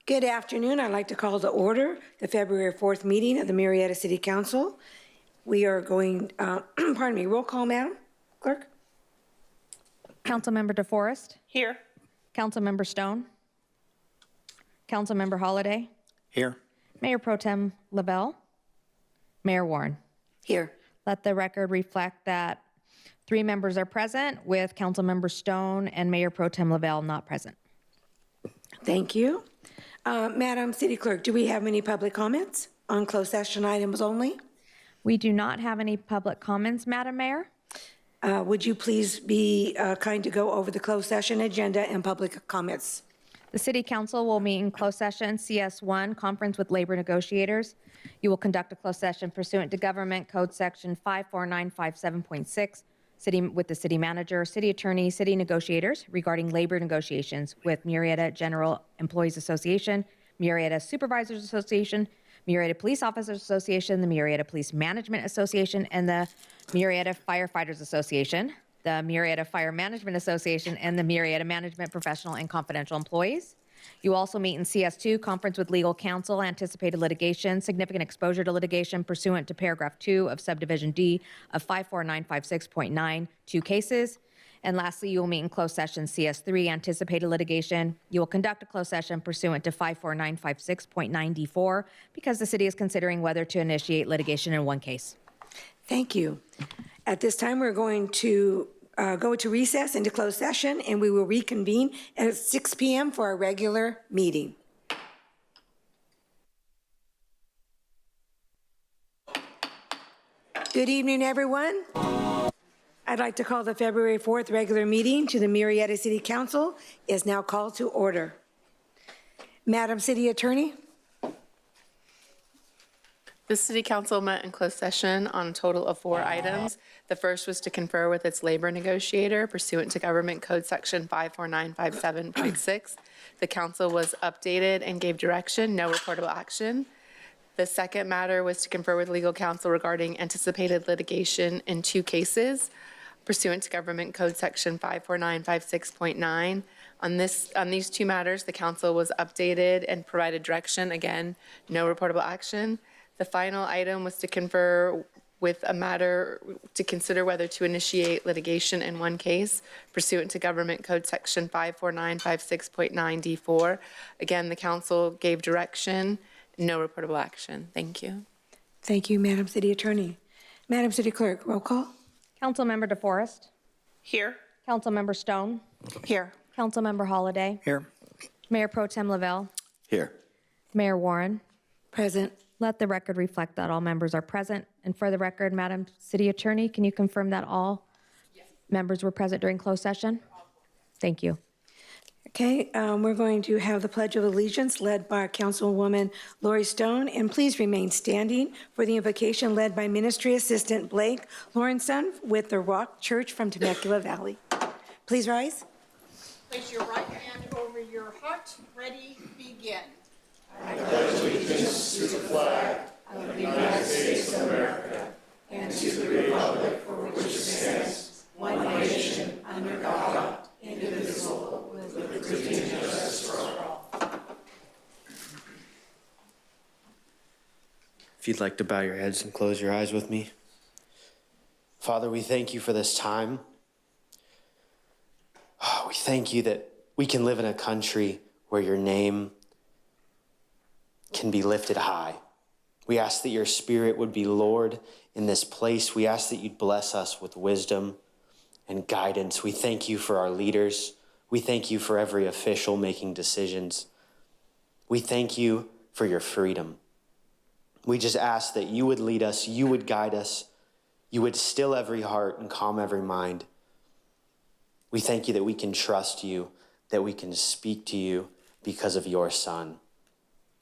Good afternoon. I'd like to call to order the February 4th meeting of the Murrieta City Council. We are going, pardon me, roll call, Madam Clerk. Councilmember DeForest. Here. Councilmember Stone. Councilmember Holliday. Here. Mayor Pro Tem LaBelle. Mayor Warren. Here. Let the record reflect that 3 members are present, with Councilmember Stone and Mayor Pro Tem LaBelle not present. Thank you. Madam City Clerk, do we have any public comments on closed session items only? We do not have any public comments, Madam Mayor. Would you please be kind to go over the closed session agenda and public comments? The City Council will meet in closed session, CS1, Conference with Labor Negotiators. You will conduct a closed session pursuant to Government Code Section 54957.6, with the City Manager, City Attorney, City Negotiators regarding labor negotiations with Murrieta General Employees Association, Murrieta Supervisors Association, Murrieta Police Officers Association, the Murrieta Police Management Association, and the Murrieta Firefighters Association, the Murrieta Fire Management Association, and the Murrieta Management Professional and Confidential Employees. You also meet in CS2, Conference with Legal Counsel, Anticipated Litigation, Significant Exposure to Litigation pursuant to Paragraph 2 of Subdivision D of 54956.9, 2 cases. And lastly, you will meet in closed session CS3, Anticipated Litigation. You will conduct a closed session pursuant to 54956.9D4 because the city is considering whether to initiate litigation in one case. Thank you. At this time, we're going to go to recess into closed session, and we will reconvene at 6 p.m. for our regular meeting. Good evening, everyone. I'd like to call the February 4th regular meeting to the Murrieta City Council is now called to order. Madam City Attorney. The City Council met in closed session on a total of 4 items. The first was to confer with its labor negotiator pursuant to Government Code Section 54957.6. The council was updated and gave direction, no reportable action. The second matter was to confer with legal counsel regarding anticipated litigation in 2 cases pursuant to Government Code Section 54956.9. On these 2 matters, the council was updated and provided direction. Again, no reportable action. The final item was to confer with a matter to consider whether to initiate litigation in one case pursuant to Government Code Section 54956.9D4. Again, the council gave direction, no reportable action. Thank you. Thank you, Madam City Attorney. Madam City Clerk, roll call. Councilmember DeForest. Here. Councilmember Stone. Here. Councilmember Holliday. Here. Mayor Pro Tem LaBelle. Here. Mayor Warren. Present. Let the record reflect that all members are present. And for the record, Madam City Attorney, can you confirm that all members were present during closed session? Thank you. Okay, we're going to have the Pledge of Allegiance led by Councilwoman Lori Stone, and please remain standing for the invocation led by Ministry Assistant Blake Lawrenson with the Rock Church from Temecula Valley. Please rise. Place your right hand over your heart. Ready, begin. I pledge allegiance to the flag of the United States of America and to the republic for which it stands, one nation, under God, indivisible, with liberty and justice for all. If you'd like to bow your heads and close your eyes with me. Father, we thank you for this time. We thank you that we can live in a country where your name can be lifted high. We ask that your Spirit would be Lord in this place. We ask that you'd bless us with wisdom and guidance. We thank you for our leaders. We thank you for every official making decisions. We thank you for your freedom. We just ask that you would lead us, you would guide us, you would still every heart and calm every mind. We thank you that we can trust you, that we can speak to you because of your Son.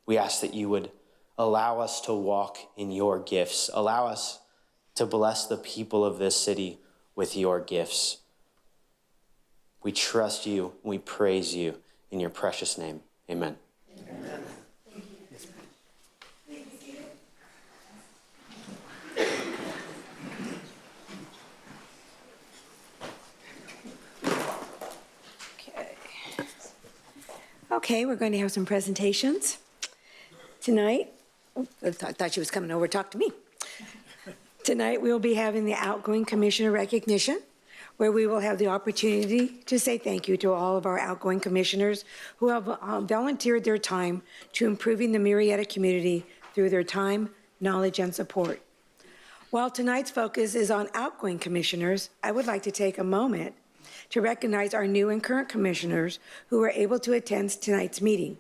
We ask that you would allow us to walk in your gifts. Allow us to bless the people of this city with your gifts. We trust you. We praise you in your precious name. Amen. Amen. Okay, we're going to have some presentations tonight. I thought she was coming over to talk to me. Tonight, we will be having the outgoing commissioner recognition, where we will have the opportunity to say thank you to all of our outgoing commissioners who have volunteered their time to improving the Murrieta community through their time, knowledge, and support. While tonight's focus is on outgoing commissioners, I would like to take a moment to recognize our new and current commissioners who were able to attend tonight's meeting.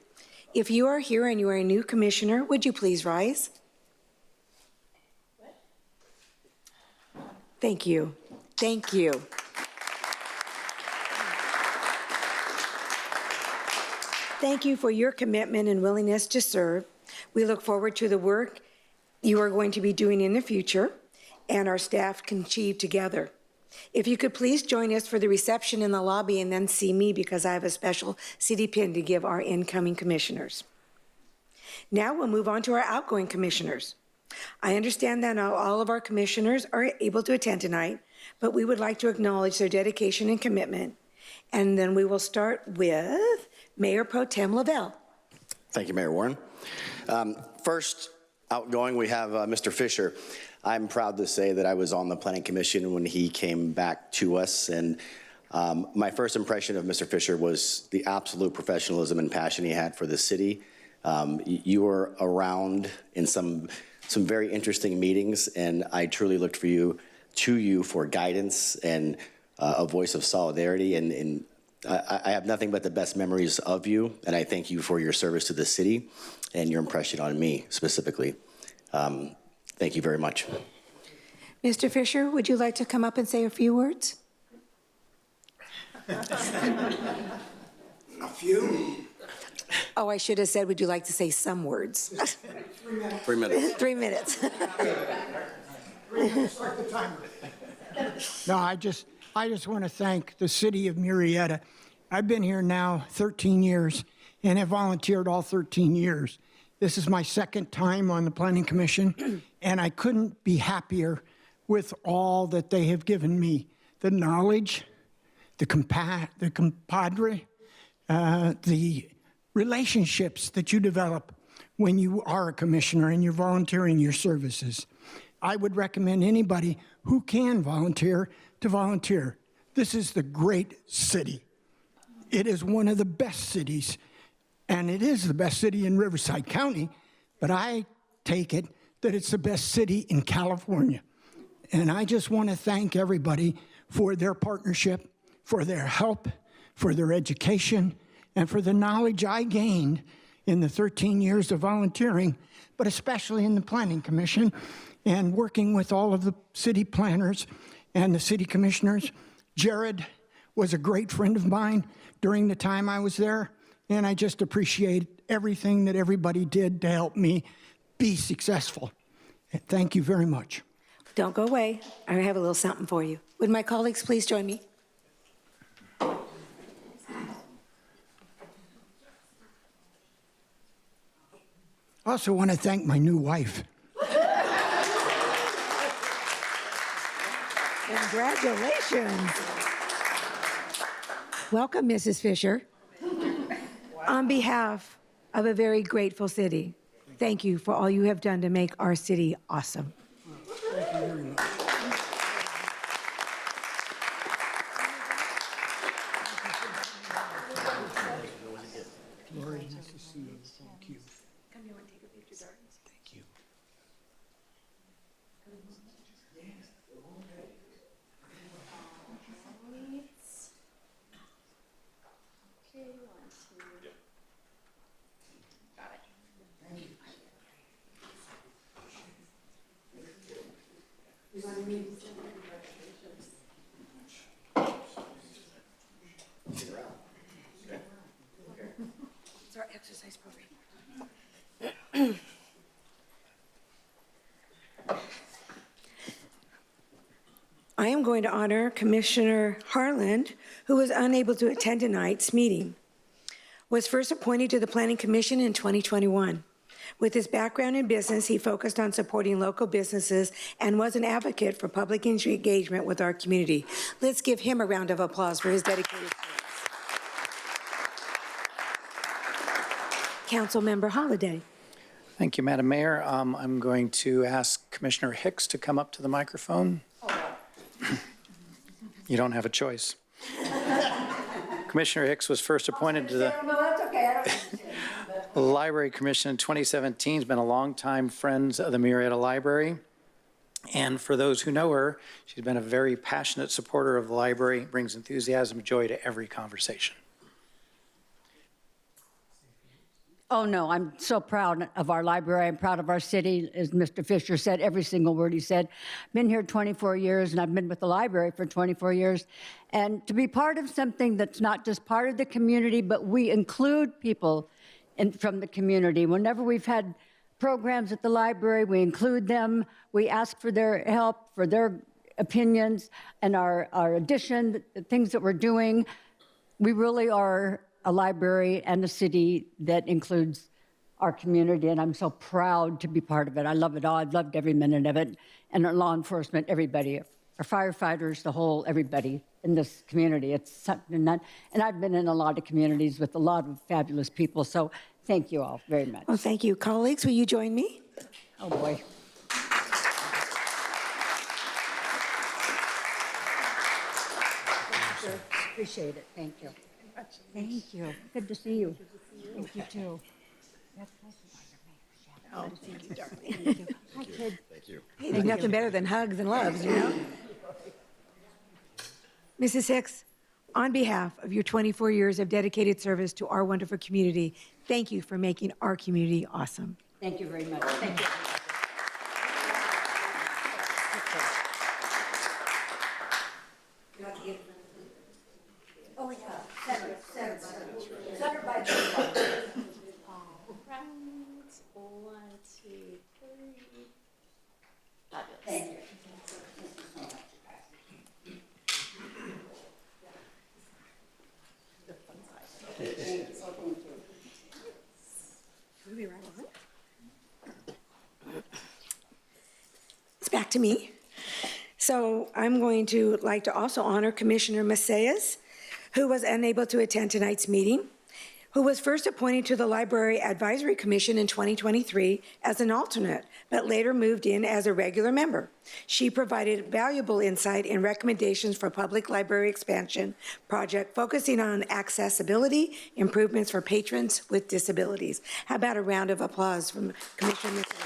If you are here and you are a new commissioner, would you please rise? Thank you. Thank you. Thank you for your commitment and willingness to serve. We look forward to the work you are going to be doing in the future and our staff can achieve together. If you could please join us for the reception in the lobby and then see me because I have a special city pin to give our incoming commissioners. Now we'll move on to our outgoing commissioners. I understand that not all of our commissioners are able to attend tonight, but we would like to acknowledge their dedication and commitment. And then we will start with Mayor Pro Tem Lavelle. Thank you, Mayor Warren. First, outgoing, we have Mr. Fisher. I'm proud to say that I was on the Planning Commission when he came back to us, and my first impression of Mr. Fisher was the absolute professionalism and passion he had for the city. You were around in some very interesting meetings, and I truly looked to you for guidance and a voice of solidarity. And I have nothing but the best memories of you, and I thank you for your service to the city and your impression on me specifically. Thank you very much. Mr. Fisher, would you like to come up and say a few words? A few? Oh, I should have said, would you like to say some words? 3 minutes. 3 minutes. 3 minutes, start the timer. No, I just want to thank the city of Murrieta. I've been here now 13 years and have volunteered all 13 years. This is my second time on the Planning Commission, and I couldn't be happier with all that they have given me. The knowledge, the compadre, the relationships that you develop when you are a commissioner and you're volunteering your services. I would recommend anybody who can volunteer to volunteer. This is the great city. It is one of the best cities, and it is the best city in Riverside County, but I take it that it's the best city in California. And I just want to thank everybody for their partnership, for their help, for their education, and for the knowledge I gained in the 13 years of volunteering, but especially in the Planning Commission and working with all of the city planners and the city commissioners. Jared was a great friend of mine during the time I was there, and I just appreciate everything that everybody did to help me be successful. Thank you very much. Don't go away. I have a little something for you. Would my colleagues please join me? I also want to thank my new wife. Congratulations. Welcome, Mrs. Fisher. On behalf of a very grateful city, thank you for all you have done to make our city awesome. Thank you very much. Lori, nice to see you. Thank you. Come here and take a picture, darling. Thank you. It's our exercise program. I am going to honor Commissioner Harland, who was unable to attend tonight's meeting. Was first appointed to the Planning Commission in 2021. With his background in business, he focused on supporting local businesses and was an advocate for public engagement with our community. Let's give him a round of applause for his dedicated service. Councilmember Holliday. Thank you, Madam Mayor. I'm going to ask Commissioner Hicks to come up to the microphone. You don't have a choice. Commissioner Hicks was first appointed to the Library Commission in 2017. He's been a longtime friend of the Murrieta Library. And for those who know her, she's been a very passionate supporter of the library, brings enthusiasm and joy to every conversation. Oh, no, I'm so proud of our library. I'm proud of our city. As Mr. Fisher said, every single word he said. Been here 24 years, and I've been with the library for 24 years. And to be part of something that's not just part of the community, but we include people from the community. Whenever we've had programs at the library, we include them. We ask for their help, for their opinions, and our addition, the things that we're doing. We really are a library and a city that includes our community, and I'm so proud to be part of it. I love it all. I've loved every minute of it. And our law enforcement, everybody, our firefighters, the whole, everybody in this community. It's something that, and I've been in a lot of communities with a lot of fabulous people, so thank you all very much. Well, thank you. Colleagues, will you join me? Oh, boy. Appreciate it. Thank you. Thank you. Good to see you. Thank you, too. Oh, thank you, darling. Thank you. Hi, kid. Hey, there's nothing better than hugs and loves, you know? Mrs. Hicks, on behalf of your 24 years of dedicated service to our wonderful community, thank you for making our community awesome. Thank you very much. Thank you. Oh, yeah. Center by the Round, 1, 2, 3. Fabulous. Thank you. It's back to me. So I'm going to like to also honor Commissioner Macias, who was unable to attend tonight's meeting, who was first appointed to the Library Advisory Commission in 2023 as an alternate, but later moved in as a regular member. She provided valuable insight and recommendations for public library expansion project focusing on accessibility, improvements for patrons with disabilities. How about a round of applause from Commissioner Macias?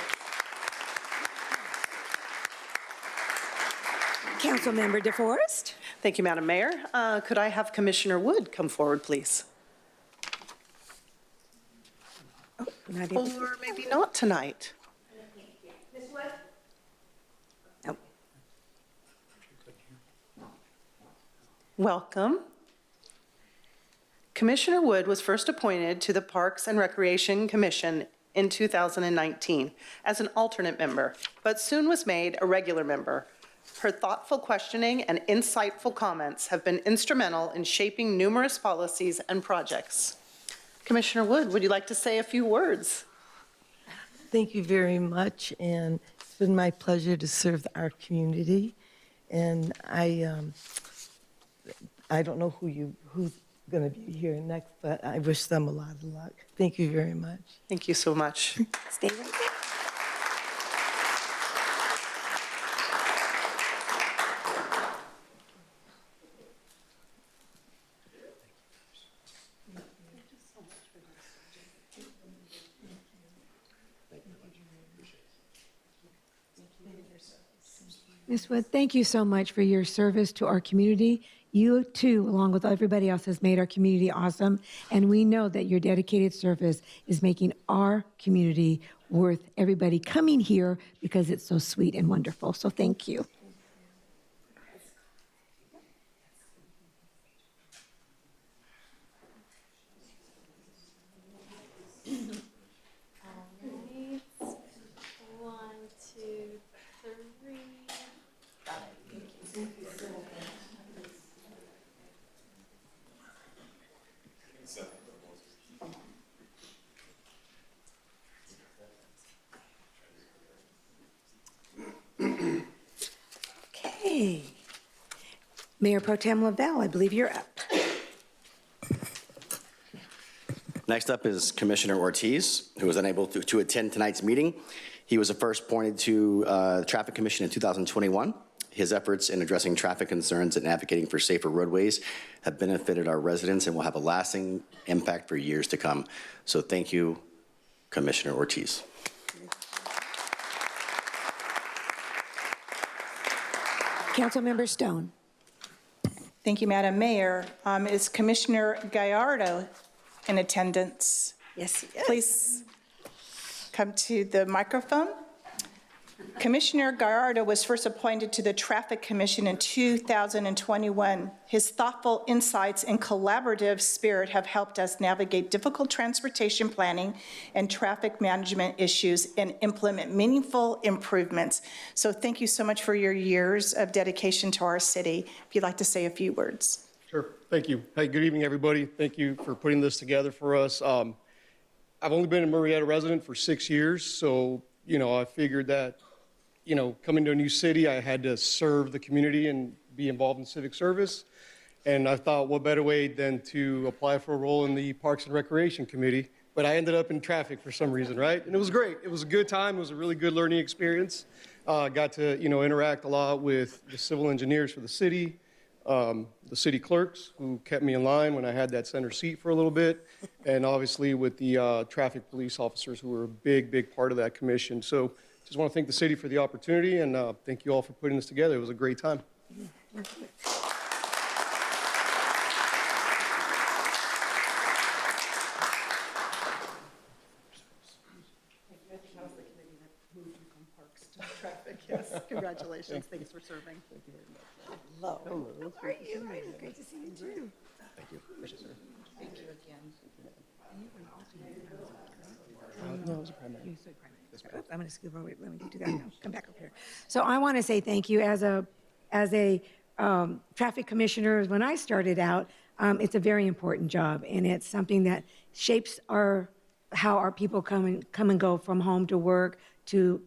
Councilmember DeForest. Thank you, Madam Mayor. Could I have Commissioner Wood come forward, please? Oh, not able to. Or maybe not tonight. Oh. Welcome. Commissioner Wood was first appointed to the Parks and Recreation Commission in 2019 as an alternate member, but soon was made a regular member. Her thoughtful questioning and insightful comments have been instrumental in shaping numerous policies and projects. Commissioner Wood, would you like to say a few words? Thank you very much, and it's been my pleasure to serve our community. And I don't know who's going to be here next, but I wish them a lot of luck. Thank you very much. Thank you so much. Stay right there. Ms. Wood, thank you so much for your service to our community. You too, along with everybody else, has made our community awesome. And we know that your dedicated service is making our community worth everybody coming here because it's so sweet and wonderful. So thank you. Okay. Mayor Pro Tem Lavelle, I believe you're up. Next up is Commissioner Ortiz, who was unable to attend tonight's meeting. He was first appointed to the Traffic Commission in 2021. His efforts in addressing traffic concerns and advocating for safer roadways have benefited our residents and will have a lasting impact for years to come. So thank you, Commissioner Ortiz. Councilmember Stone. Thank you, Madam Mayor. Is Commissioner Gallardo in attendance? Yes, he is. Please come to the microphone. Commissioner Gallardo was first appointed to the Traffic Commission in 2021. His thoughtful insights and collaborative spirit have helped us navigate difficult transportation planning and traffic management issues and implement meaningful improvements. So thank you so much for your years of dedication to our city. If you'd like to say a few words. Sure, thank you. Hey, good evening, everybody. Thank you for putting this together for us. I've only been a Murrieta resident for 6 years, so, I figured that, coming to a new city, I had to serve the community and be involved in civic service. And I thought, what better way than to apply for a role in the Parks and Recreation Committee. But I ended up in traffic for some reason, right? And it was great. It was a good time. It was a really good learning experience. Got to, interact a lot with the civil engineers for the city, the city clerks who kept me in line when I had that center seat for a little bit, and obviously with the traffic police officers who were a big, big part of that commission. So just want to thank the city for the opportunity, and thank you all for putting this together. It was a great time. Yes, congratulations. Thanks for serving. Thank you very much. Hello. Hello. How are you? It's great to see you too. Thank you. Appreciate it. Thank you again. No, it was a primary. I'm going to scoop over. Let me do that now. Come back up here. So I want to say thank you as a traffic commissioner. When I started out, it's a very important job, and it's something that shapes how our people come and go from home to work to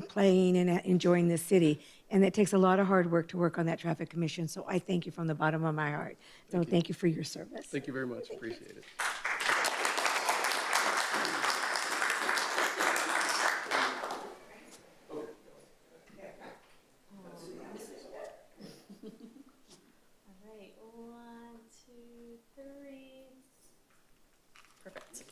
playing and enjoying the city. And it takes a lot of hard work to work on that traffic commission. So I thank you from the bottom of my heart. So thank you for your service. Thank you very much. Appreciate it. Perfect.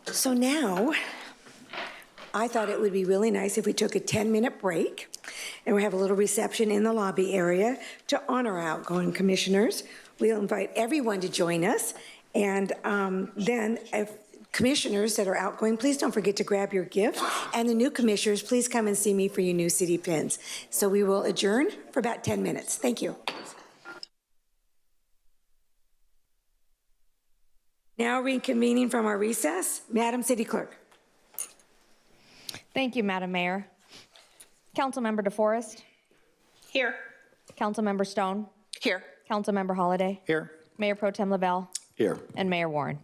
So now, I thought it would be really nice if we took a 10-minute break and we have a little reception in the lobby area to honor our outgoing commissioners. We'll invite everyone to join us. And then if commissioners that are outgoing, please don't forget to grab your gift. And the new commissioners, please come and see me for your new city pins. So we will adjourn for about 10 minutes. Thank you. Now reconvening from our recess, Madam City Clerk. Thank you, Madam Mayor. Councilmember DeForest. Here. Councilmember Stone. Here. Councilmember Holliday. Here. Mayor Pro Tem Lavelle. Here. And Mayor Warren.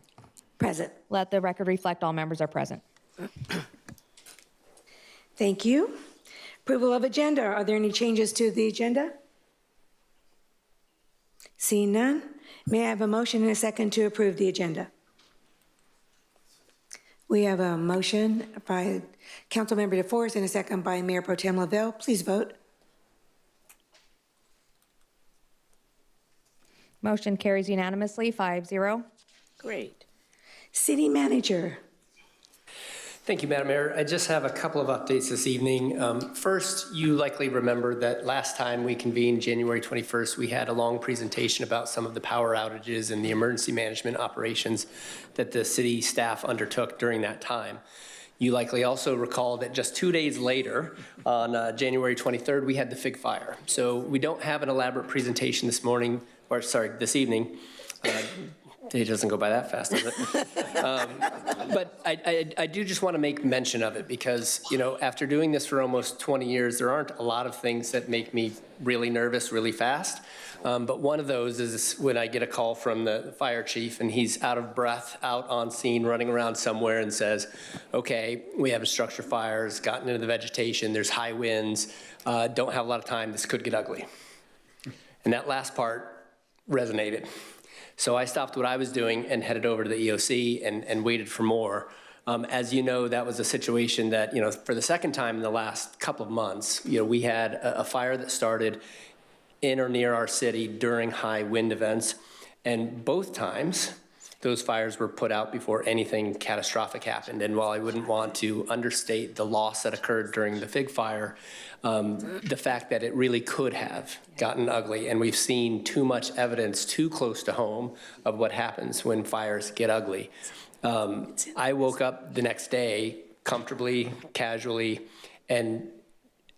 Present. Let the record reflect all members are present. Thank you. Approval of agenda. Are there any changes to the agenda? Seeing none, may I have a motion and a second to approve the agenda? We have a motion by Councilmember DeForest and a second by Mayor Pro Tem Lavelle. Please vote. Motion carries unanimously, 5-0. Great. City Manager. Thank you, Madam Mayor. I just have a couple of updates this evening. First, you likely remember that last time we convened, January 21st, we had a long presentation about some of the power outages and the emergency management operations that the city staff undertook during that time. You likely also recall that just 2 days later, on January 23rd, we had the Fig Fire. So we don't have an elaborate presentation this evening. Day doesn't go by that fast, does it? But I do just want to make mention of it because, you know, after doing this for almost 20 years, there aren't a lot of things that make me really nervous really fast. But one of those is when I get a call from the fire chief and he's out of breath, out on scene, running around somewhere and says, okay, we have a structure fire, it's gotten into the vegetation, there's high winds, don't have a lot of time, this could get ugly. And that last part resonated. So I stopped what I was doing and headed over to the EOC and waited for more. As you know, that was a situation that, you know, for the second time in the last couple of months, you know, we had a fire that started in or near our city during high wind events. And both times, those fires were put out before anything catastrophic happened. And while I wouldn't want to understate the loss that occurred during the Fig Fire, the fact that it really could have gotten ugly, and we've seen too much evidence too close to home of what happens when fires get ugly. I woke up the next day comfortably, casually, and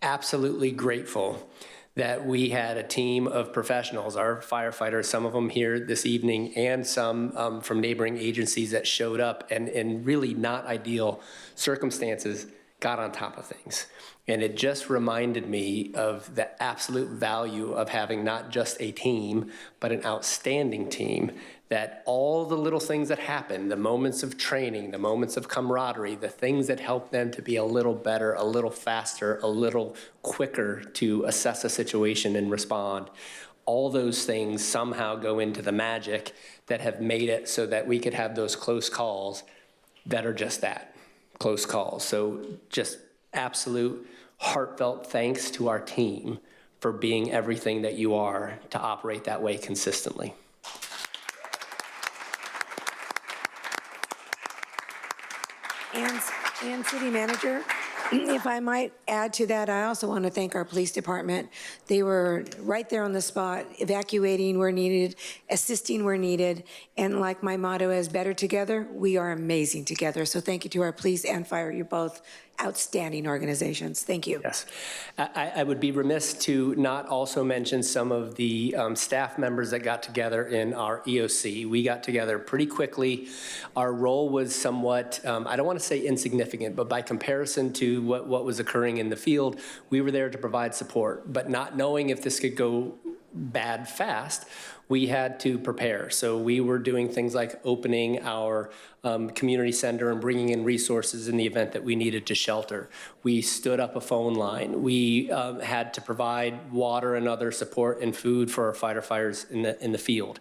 absolutely grateful that we had a team of professionals, our firefighters, some of them here this evening, and some from neighboring agencies that showed up and in really not ideal circumstances got on top of things. And it just reminded me of the absolute value of having not just a team, but an outstanding team, that all the little things that happen, the moments of training, the moments of camaraderie, the things that help them to be a little better, a little faster, a little quicker to assess a situation and respond, all those things somehow go into the magic that have made it so that we could have those close calls that are just that, close calls. So just absolute heartfelt thanks to our team for being everything that you are to operate that way consistently. And City Manager, if I might add to that, I also want to thank our police department. They were right there on the spot, evacuating where needed, assisting where needed, and like my motto is, better together, we are amazing together. So thank you to our police and fire. You're both outstanding organizations. Thank you. Yes. I would be remiss to not also mention some of the staff members that got together in our EOC. We got together pretty quickly. Our role was somewhat, I don't want to say insignificant, but by comparison to what was occurring in the field, we were there to provide support. But not knowing if this could go bad fast, we had to prepare. So we were doing things like opening our community center and bringing in resources in the event that we needed to shelter. We stood up a phone line. We had to provide water and other support and food for our firefighters in the field.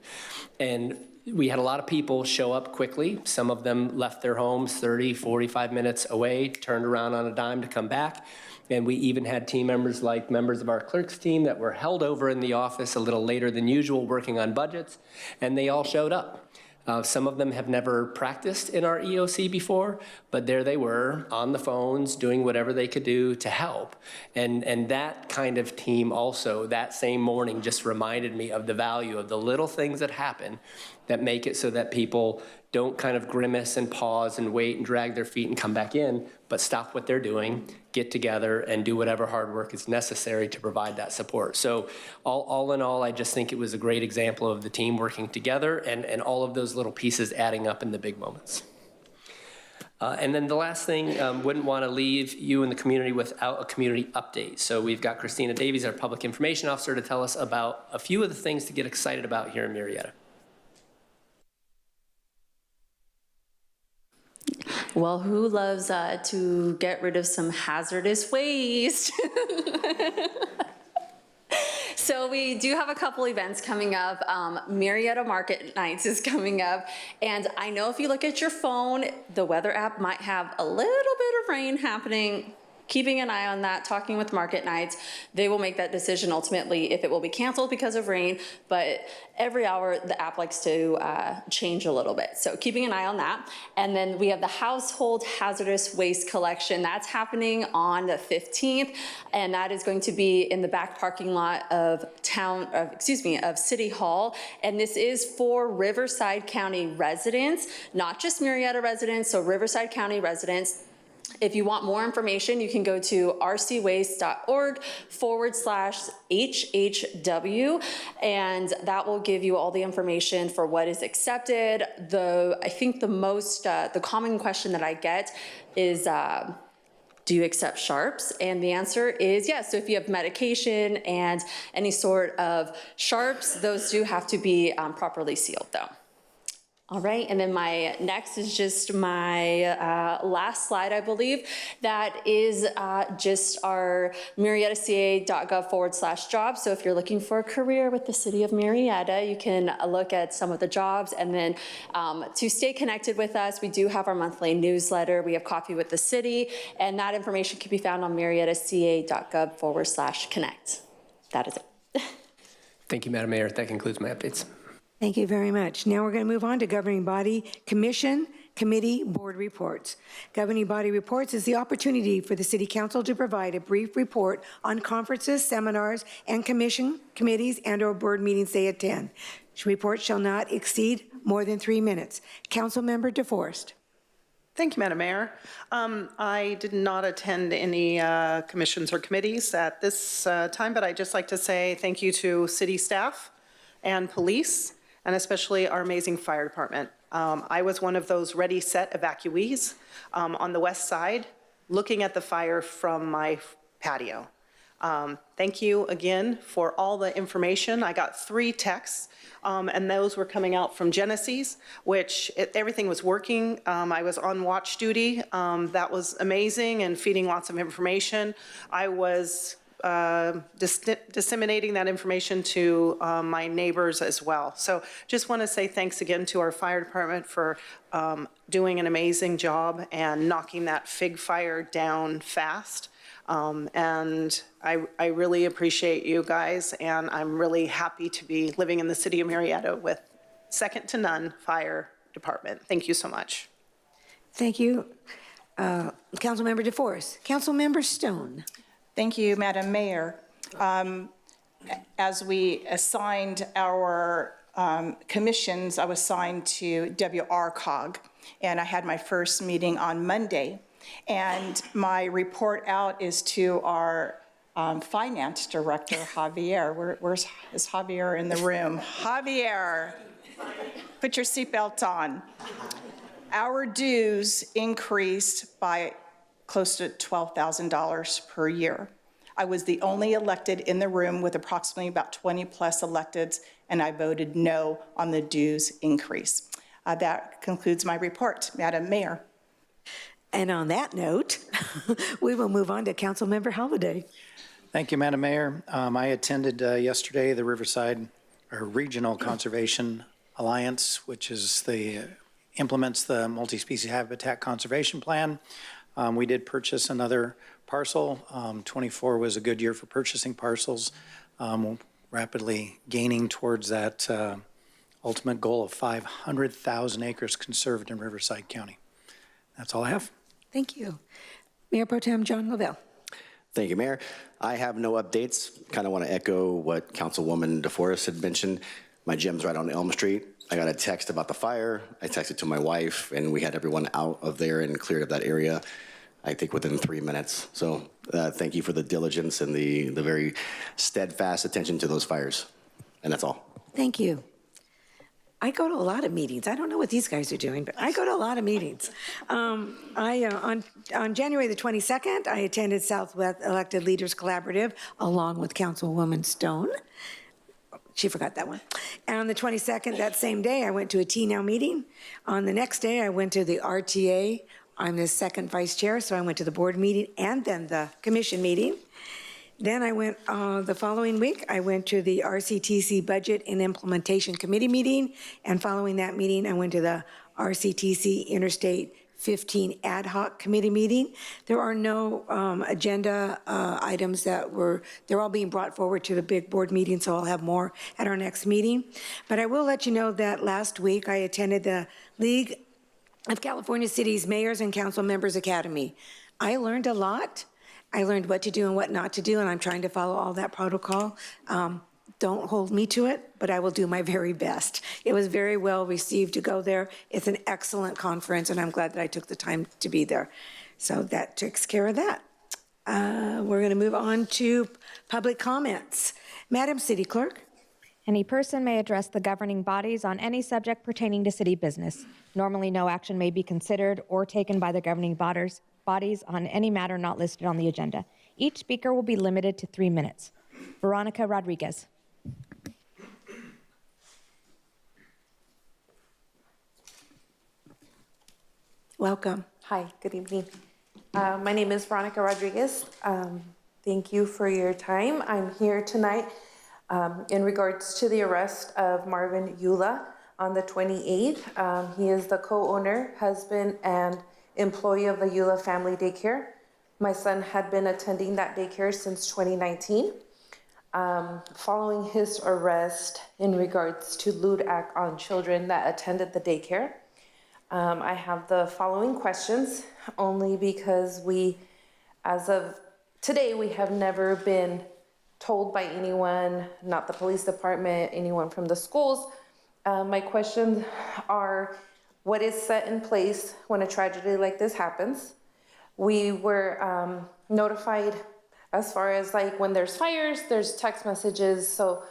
And we had a lot of people show up quickly. Some of them left their homes 30, 45 minutes away, turned around on a dime to come back. And we even had team members like members of our clerk's team that were held over in the office a little later than usual working on budgets, and they all showed up. Some of them have never practiced in our EOC before, but there they were on the phones doing whatever they could do to help. And that kind of team also, that same morning, just reminded me of the value of the little things that happen that make it so that people don't kind of grimace and pause and wait and drag their feet and come back in, but stop what they're doing, get together, and do whatever hard work is necessary to provide that support. So all in all, I just think it was a great example of the team working together and all of those little pieces adding up in the big moments. And then the last thing, wouldn't want to leave you and the community without a community update. So we've got Christina Davies, our public information officer, to tell us about a few of the things to get excited about here in Murrieta. Well, who loves to get rid of some hazardous waste? So we do have a couple events coming up. Murrieta Market Nights is coming up. And I know if you look at your phone, the weather app might have a little bit of rain happening. Keeping an eye on that, talking with Market Nights, they will make that decision ultimately if it will be canceled because of rain, but every hour the app likes to change a little bit. So keeping an eye on that. And then we have the household hazardous waste collection. That's happening on the 15th, and that is going to be in the back parking lot of City Hall. And this is for Riverside County residents, not just Murrieta residents, so Riverside County residents. If you want more information, you can go to rcwaste.org/HHW, and that will give you all the information for what is accepted. I think the common question that I get is, do you accept sharps? And the answer is yes. So if you have medication and any sort of sharps, those do have to be properly sealed though. All right, and then my next is just my last slide, I believe. That is just our murrietaca.gov/jobs. So if you're looking for a career with the city of Murrieta, you can look at some of the jobs. And then to stay connected with us, we do have our monthly newsletter. We have Coffee with the City, and that information can be found on murrietaca.gov/connect. That is it. Thank you, Madam Mayor. That concludes my updates. Thank you very much. Now we're going to move on to governing body, commission, committee, board reports. Governing body reports is the opportunity for the City Council to provide a brief report on conferences, seminars, and committees and/or board meetings they attend. Reports shall not exceed more than 3 minutes. Councilmember DeForest. Thank you, Madam Mayor. I did not attend any commissions or committees at this time, but I'd just like to say thank you to city staff and police, and especially our amazing fire department. I was one of those ready, set evacuees on the west side, looking at the fire from my patio. Thank you again for all the information. I got 3 texts, and those were coming out from Genesee, which everything was working. I was on watch duty. That was amazing and feeding lots of information. I was disseminating that information to my neighbors as well. So just want to say thanks again to our fire department for doing an amazing job and knocking that fig fire down fast. And I really appreciate you guys, and I'm really happy to be living in the city of Murrieta with second to none fire department. Thank you so much. Thank you, Councilmember DeForest. Councilmember Stone. Thank you, Madam Mayor. As we assigned our commissions, I was assigned to WRCOG, and I had my first meeting on Monday. And my report out is to our finance director, Javier. Is Javier in the room? Javier, put your seatbelt on. Our dues increased by close to $12,000 per year. I was the only elected in the room with approximately about 20 plus electeds, and I voted no on the dues increase. That concludes my report, Madam Mayor. And on that note, we will move on to Councilmember Holliday. Thank you, Madam Mayor. I attended yesterday the Riverside Regional Conservation Alliance, which is implements the multi-species habitat conservation plan. We did purchase another parcel. 24 was a good year for purchasing parcels, rapidly gaining towards that ultimate goal of 500,000 acres conserved in Riverside County. That's all I have. Thank you. Mayor Pro Tem John Lavelle. Thank you, Mayor. I have no updates. Kind of want to echo what Councilwoman DeForest had mentioned. My gym's right on Elm Street. I got a text about the fire. I texted to my wife, and we had everyone out of there and cleared up that area, I think, within 3 minutes. So thank you for the diligence and the very steadfast attention to those fires. And that's all. Thank you. I go to a lot of meetings. I don't know what these guys are doing, but I go to a lot of meetings. On January the 22nd, I attended Southwest Elected Leaders Collaborative along with Councilwoman Stone. She forgot that one. And on the 22nd, that same day, I went to a T-Now meeting. On the next day, I went to the RTA. I'm the second vice chair, so I went to the board meeting and then the commission meeting. Then I went, the following week, I went to the RCTC Budget and Implementation Committee meeting, and following that meeting, I went to the RCTC Interstate 15 Ad Hoc Committee meeting. There are no agenda items they're all being brought forward to the big board meeting, so I'll have more at our next meeting. But I will let you know that last week I attended the League of California Cities Mayors and Council Members Academy. I learned a lot. I learned what to do and what not to do, and I'm trying to follow all that protocol. Don't hold me to it, but I will do my very best. It was very well received to go there. It's an excellent conference, and I'm glad that I took the time to be there. So that takes care of that. We're going to move on to public comments. Madam City Clerk. Any person may address the governing bodies on any subject pertaining to city business. Normally, no action may be considered or taken by the governing bodies on any matter not listed on the agenda. Each speaker will be limited to 3 minutes. Veronica Rodriguez. Welcome. Hi, good evening. My name is Veronica Rodriguez. Thank you for your time. I'm here tonight in regards to the arrest of Marvin Eula on the 28th. He is the co-owner, husband, and employee of the Eula Family Daycare. My son had been attending that daycare since 2019. Following his arrest in regards to lewd act on children that attended the daycare, I have the following questions, only because as of today, we have never been told by anyone, not the police department, anyone from the schools. My questions are, what is set in place when a tragedy like this happens? We were notified as far as like when there's fires, there's text messages. So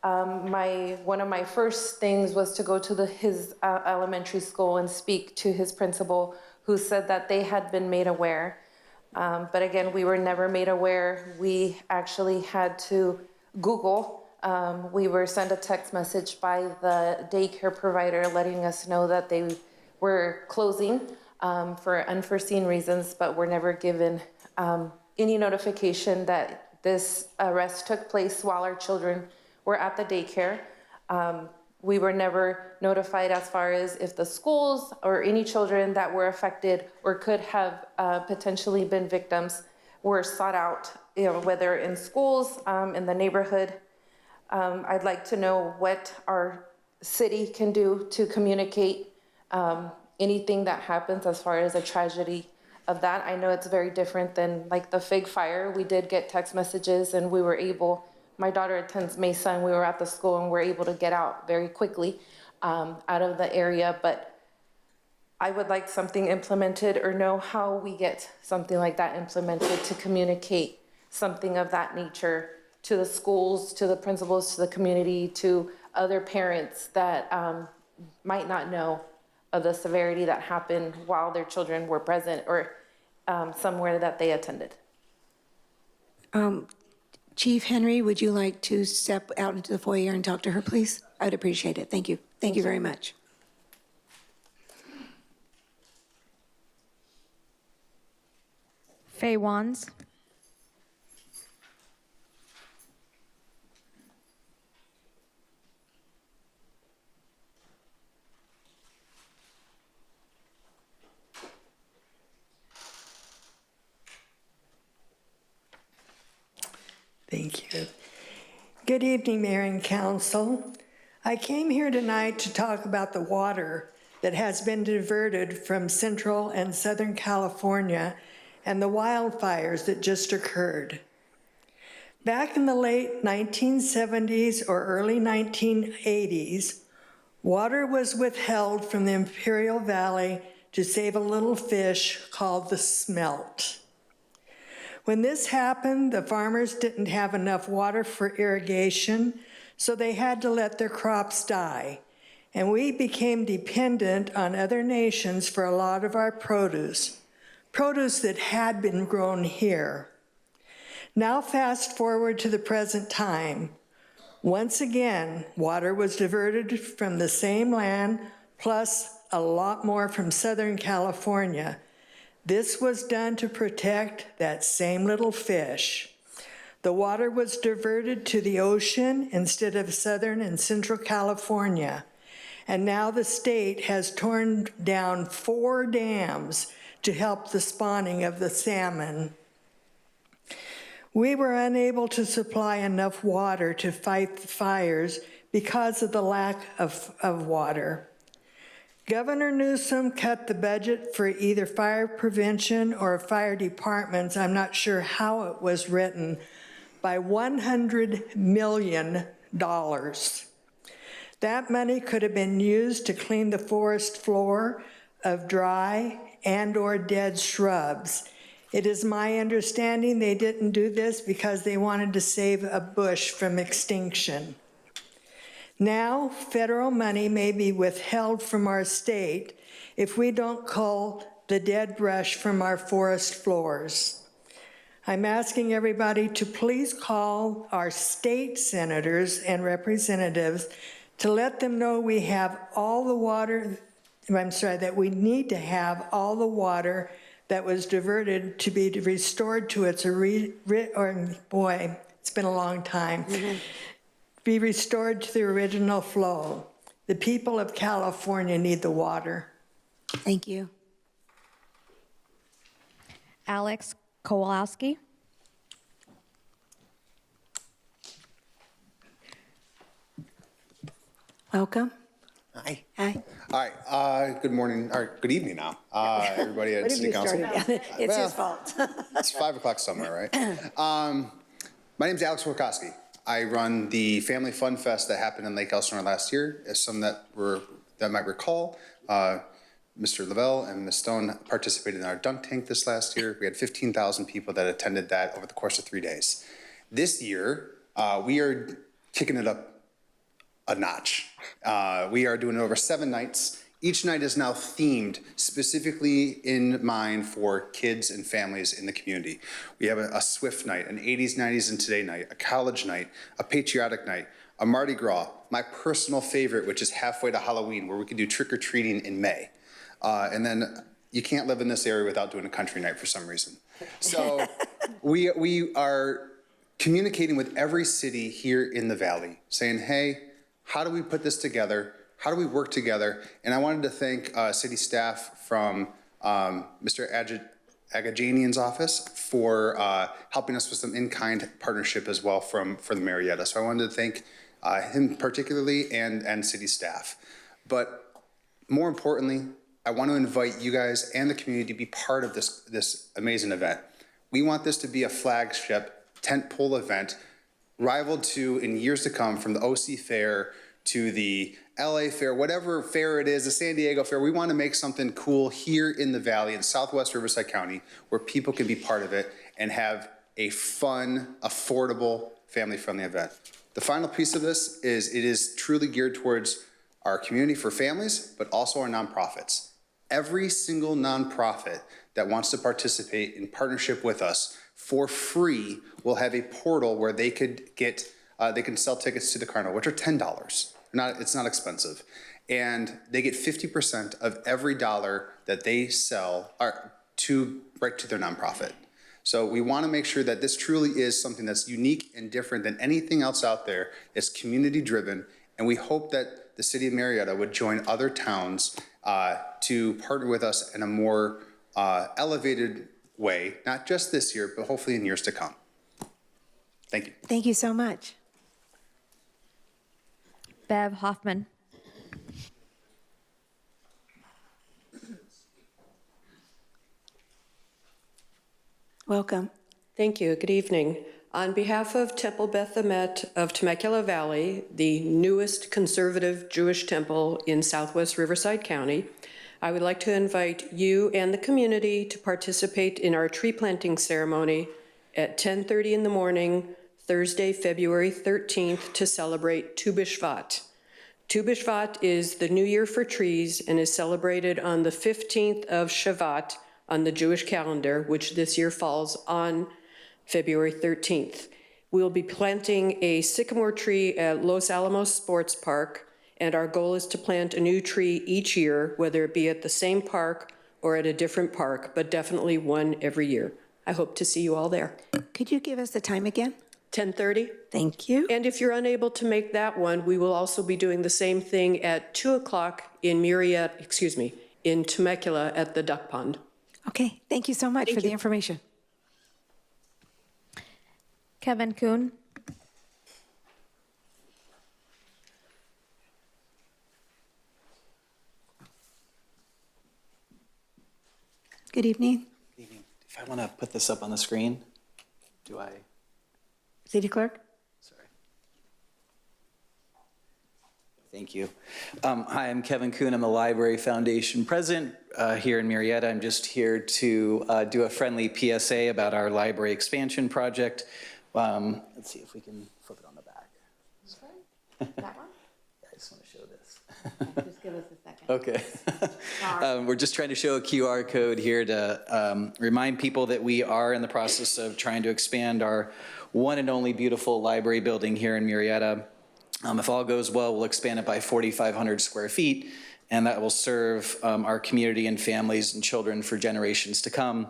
one of my first things was to go to his elementary school and speak to his principal, who said that they had been made aware. But again, we were never made aware. We actually had to Google. We were sent a text message by the daycare provider letting us know that they were closing for unforeseen reasons, but we're never given any notification that this arrest took place while our children were at the daycare. We were never notified as far as if the schools or any children that were affected or could have potentially been victims were sought out, whether in schools, in the neighborhood. I'd like to know what our city can do to communicate anything that happens as far as a tragedy of that. I know it's very different than like the Fig Fire. We did get text messages and we were able, my daughter attends Mesa, and we were at the school and we're able to get out very quickly out of the area. But I would like something implemented, or know how we get something like that implemented to communicate something of that nature to the schools, to the principals, to the community, to other parents that might not know of the severity that happened while their children were present or somewhere that they attended. Chief Henry, would you like to step out into the foyer and talk to her, please? I would appreciate it. Thank you. Thank you very much. Faye Wands. Thank you. Good evening, Mayor and Council. I came here tonight to talk about the water that has been diverted from Central and Southern California and the wildfires that just occurred. Back in the late 1970s or early 1980s, water was withheld from the Imperial Valley to save a little fish called the smelt. When this happened, the farmers didn't have enough water for irrigation, so they had to let their crops die. And we became dependent on other nations for a lot of our produce that had been grown here. Now fast forward to the present time. Once again, water was diverted from the same land, plus a lot more from Southern California. This was done to protect that same little fish. The water was diverted to the ocean instead of Southern and Central California. And now the state has torn down 4 dams to help the spawning of the salmon. We were unable to supply enough water to fight the fires because of the lack of water. Governor Newsom cut the budget for either fire prevention or fire departments, I'm not sure how it was written, by $100 million. That money could have been used to clean the forest floor of dry and/or dead shrubs. It is my understanding they didn't do this because they wanted to save a bush from extinction. Now, federal money may be withheld from our state if we don't cull the dead brush from our forest floors. I'm asking everybody to please call our state senators and representatives to let them know we have all the water, that we need to have all the water that was diverted to be restored to its it's been a long time, be restored to the original flow. The people of California need the water. Thank you. Alex Kowalski. Welcome. Hi. Hi. All right. Good morning, or good evening now, everybody at City Council. It's his fault. It's 5 o'clock somewhere, right? My name's Alex Kowalski. I run the Family Fun Fest that happened in Lake Elsinore last year. As some that might recall, Mr. Lavelle and Ms. Stone participated in our dunk tank this last year. We had 15,000 people that attended that over the course of 3 days. This year, we are kicking it up a notch. We are doing it over 7 nights. Each night is now themed specifically in mind for kids and families in the community. We have a Swift night, an 80s, 90s, and Today night, a college night, a patriotic night, a Mardi Gras, my personal favorite, which is halfway to Halloween, where we can do trick-or-treating in May. And then you can't live in this area without doing a country night for some reason. So we are communicating with every city here in the Valley, saying, hey, how do we put this together? How do we work together? And I wanted to thank city staff from Mr. Agajanian's office for helping us with some in-kind partnership as well for the Murrieta. So I wanted to thank him particularly and city staff. But more importantly, I want to invite you guys and the community to be part of this amazing event. We want this to be a flagship tentpole event, rivaled to in years to come from the OC Fair to the LA Fair, whatever fair it is, the San Diego Fair. We want to make something cool here in the Valley in Southwest Riverside County where people can be part of it and have a fun, affordable, family-friendly event. The final piece of this is it is truly geared towards our community for families, but also our nonprofits. Every single nonprofit that wants to participate in partnership with us for free will have a portal where they could get, they can sell tickets to the carnival, which are $10. It's not expensive. And they get 50% of every dollar that they sell right to their nonprofit. So we want to make sure that this truly is something that's unique and different than anything else out there. It's community driven. And we hope that the city of Murrieta would join other towns to partner with us in a more elevated way, not just this year, but hopefully in years to come. Thank you. Thank you so much. Bev Hoffman. Welcome. Thank you. Good evening. On behalf of Temple Beth Emet of Temecula Valley, the newest conservative Jewish temple in Southwest Riverside County, I would like to invite you and the community to participate in our tree planting ceremony at 10:30 in the morning, Thursday, February 13th, to celebrate Tu B'Shvat. Tu B'Shvat is the New Year for trees and is celebrated on the 15th of Shavat on the Jewish calendar, which this year falls on February 13th. We'll be planting a sycamore tree at Los Alamos Sports Park, and our goal is to plant a new tree each year, whether it be at the same park or at a different park, but definitely one every year. I hope to see you all there. Could you give us the time again? 10:30. Thank you. And if you're unable to make that one, we will also be doing the same thing at 2 o'clock in in Temecula at the Duck Pond. Okay, thank you so much for the information. Kevin Kuhn. Good evening. Good evening. If I want to put this up on the screen, do I? City Clerk? Sorry. Thank you. Hi, I'm Kevin Kuhn. I'm the Library Foundation president here in Murrieta. I'm just here to do a friendly PSA about our library expansion project. Let's see if we can flip it on the back. That one? I just want to show this. Just give us a second. Okay. We're just trying to show a QR code here to remind people that we are in the process of trying to expand our one and only beautiful library building here in Murrieta. If all goes well, we'll expand it by 4,500 square feet, and that will serve our community and families and children for generations to come.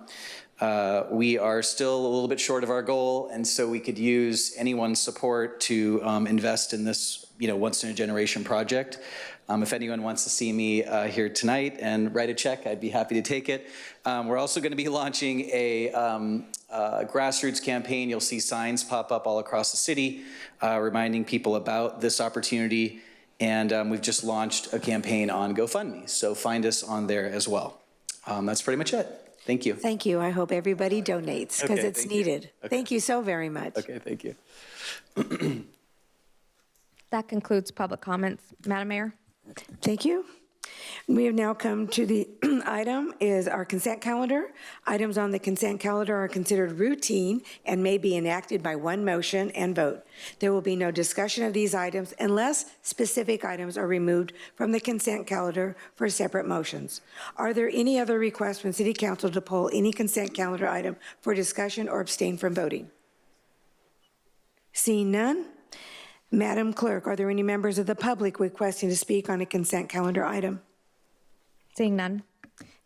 We are still a little bit short of our goal, and so we could use anyone's support to invest in this, once-in-a-generation project. If anyone wants to see me here tonight and write a check, I'd be happy to take it. We're also going to be launching a grassroots campaign. You'll see signs pop up all across the city reminding people about this opportunity. And we've just launched a campaign on GoFundMe. So find us on there as well. That's pretty much it. Thank you. Thank you. I hope everybody donates because Okay, it's thank you. needed. Okay. Thank you so very much. Okay, thank you. That concludes public comments. Madam Mayor? Thank you. We have now come to the item is our consent calendar. Items on the consent calendar are considered routine and may be enacted by one motion and vote. There will be no discussion of these items unless specific items are removed from the consent calendar for separate motions. Are there any other requests from City Council to pull any consent calendar item for discussion or abstain from voting? Seeing none, Madam Clerk, are there any members of the public requesting to speak on a consent calendar item? Seeing none.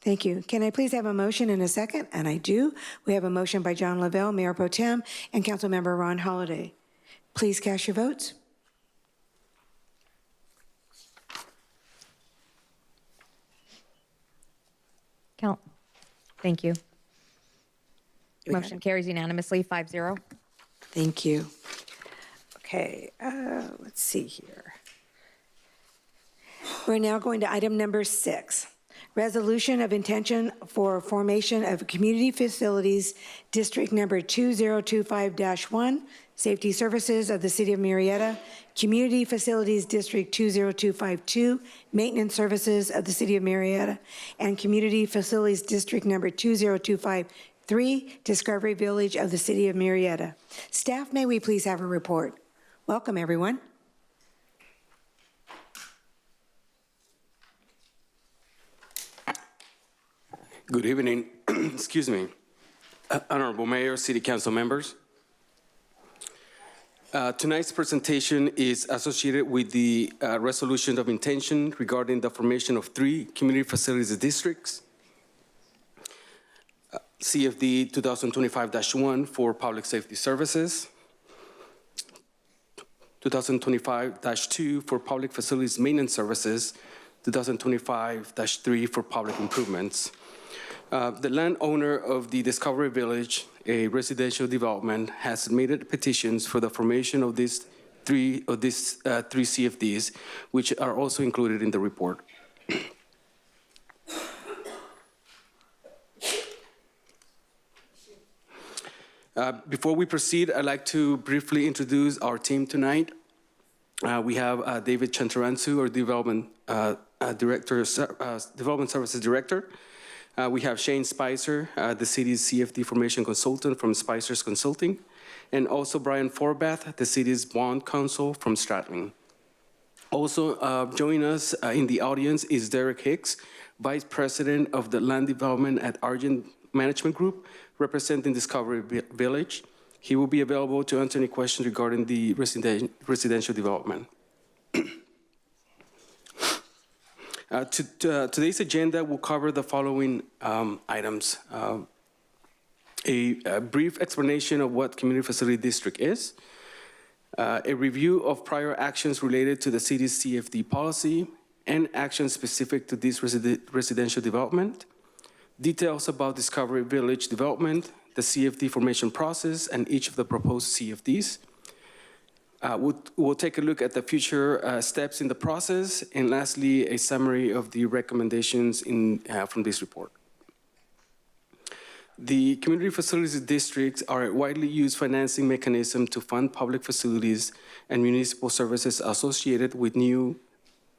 Thank you. Can I please have a motion and a second? And I do. We have a motion by John Lavelle, Mayor Pro Tem, and Councilmember Ron Holliday. Please cast your votes. Count. Thank you. Motion carries unanimously, 5-0. Thank you. Okay, let's see here. We're now going to item number 6. Resolution of intention for formation of Community Facilities District Number 2025-1, Safety Services of the City of Murrieta, Community Facilities District 20252, Maintenance Services of the City of Murrieta, and Community Facilities District Number 20253, Discovery Village of the City of Murrieta. Staff, may we please have a report? Welcome, everyone. Good evening. Excuse me. Honorable Mayor, City Council members. Tonight's presentation is associated with the resolution of intention regarding the formation of 3 community facilities districts. CFD 2025-1 for public safety services, 2025-2 for public facilities maintenance services, 2025-3 for public improvements. The landowner of the Discovery Village, a residential development, has submitted petitions for the formation of these three CFDs, which are also included in the report. Before we proceed, I'd like to briefly introduce our team tonight. We have David Chantaransu, our Development Services Director. We have Shane Spicer, the city's CFD formation consultant from Spicer's Consulting, and also Brian Forbath, the city's bond counsel from Stratling. Also joining us in the audience is Derek Hicks, Vice President of the Land Development at Argent Management Group, representing Discovery Village. He will be available to answer any questions regarding the residential development. Today's agenda will cover the following items. A brief explanation of what Community Facility District is, a review of prior actions related to the city's CFD policy and actions specific to this residential development, details about Discovery Village development, the CFD formation process, and each of the proposed CFDs. We'll take a look at the future steps in the process, and lastly, a summary of the recommendations from this report. The community facilities districts are a widely used financing mechanism to fund public facilities and municipal services associated with new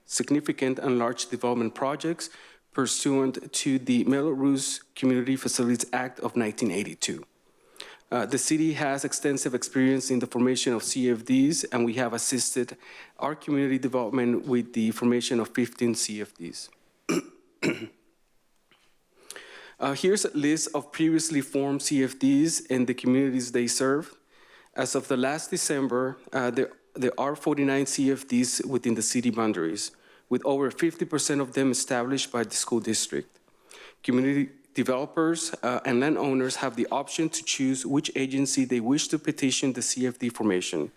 significant and large development projects pursuant to the Melrose Community Facilities Act of 1982. The city has extensive experience in the formation of CFDs, and we have assisted our community development with the formation of 15 CFDs. Here's a list of previously formed CFDs and the communities they serve. As of the last December, there are 49 CFDs within the city boundaries, with over 50% of them established by the school district. Community developers and landowners have the option to choose which agency they wish to petition the CFD formation.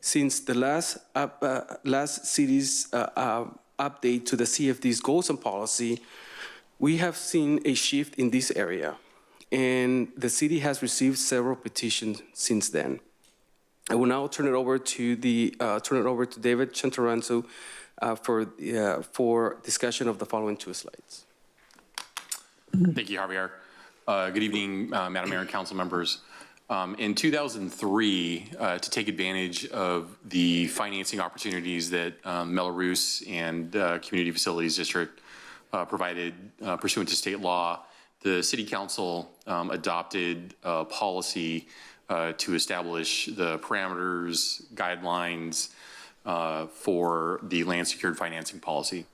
Since the last city's update to the CFD's goals and policy, we have seen a shift in this area, and the city has received several petitions since then. I will now turn it over to David Chantaranzo for discussion of the following two slides. Thank you, Javier. Good evening, Madam Mayor and council members. In 2003, to take advantage of the financing opportunities that Melrose and Community Facilities District provided pursuant to state law, the City Council adopted a policy to establish the parameters, guidelines for the land secured financing policy.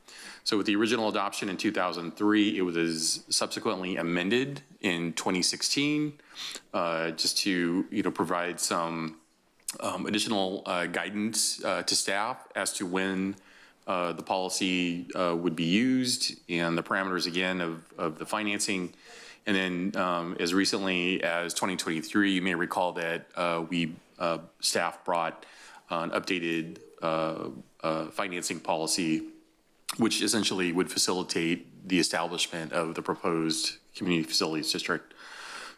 So with the original adoption in 2003, it was subsequently amended in 2016 just to provide some additional guidance to staff as to when the policy would be used and the parameters again of the financing. And then as recently as 2023, you may recall that staff brought an updated financing policy, which essentially would facilitate the establishment of the proposed Community Facilities District.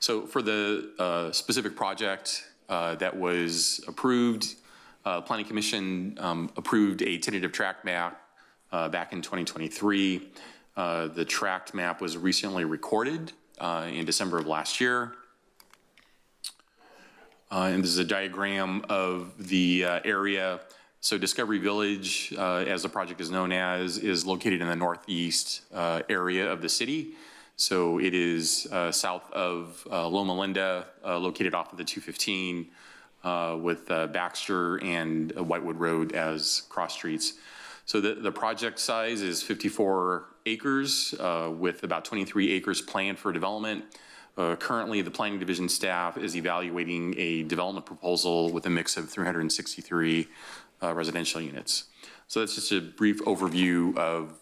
So for the specific project that was approved, Planning Commission approved a tentative tract map back in 2023. The tract map was recently recorded in December of last year. And this is a diagram of the area. So Discovery Village, as the project is known as, is located in the northeast area of the city. So it is south of Loma Linda, located off of the 215 with Baxter and Whitewood Road as cross streets. So the project size is 54 acres with about 23 acres planned for development. Currently, the Planning Division staff is evaluating a development proposal with a mix of 363 residential units. So that's just a brief overview of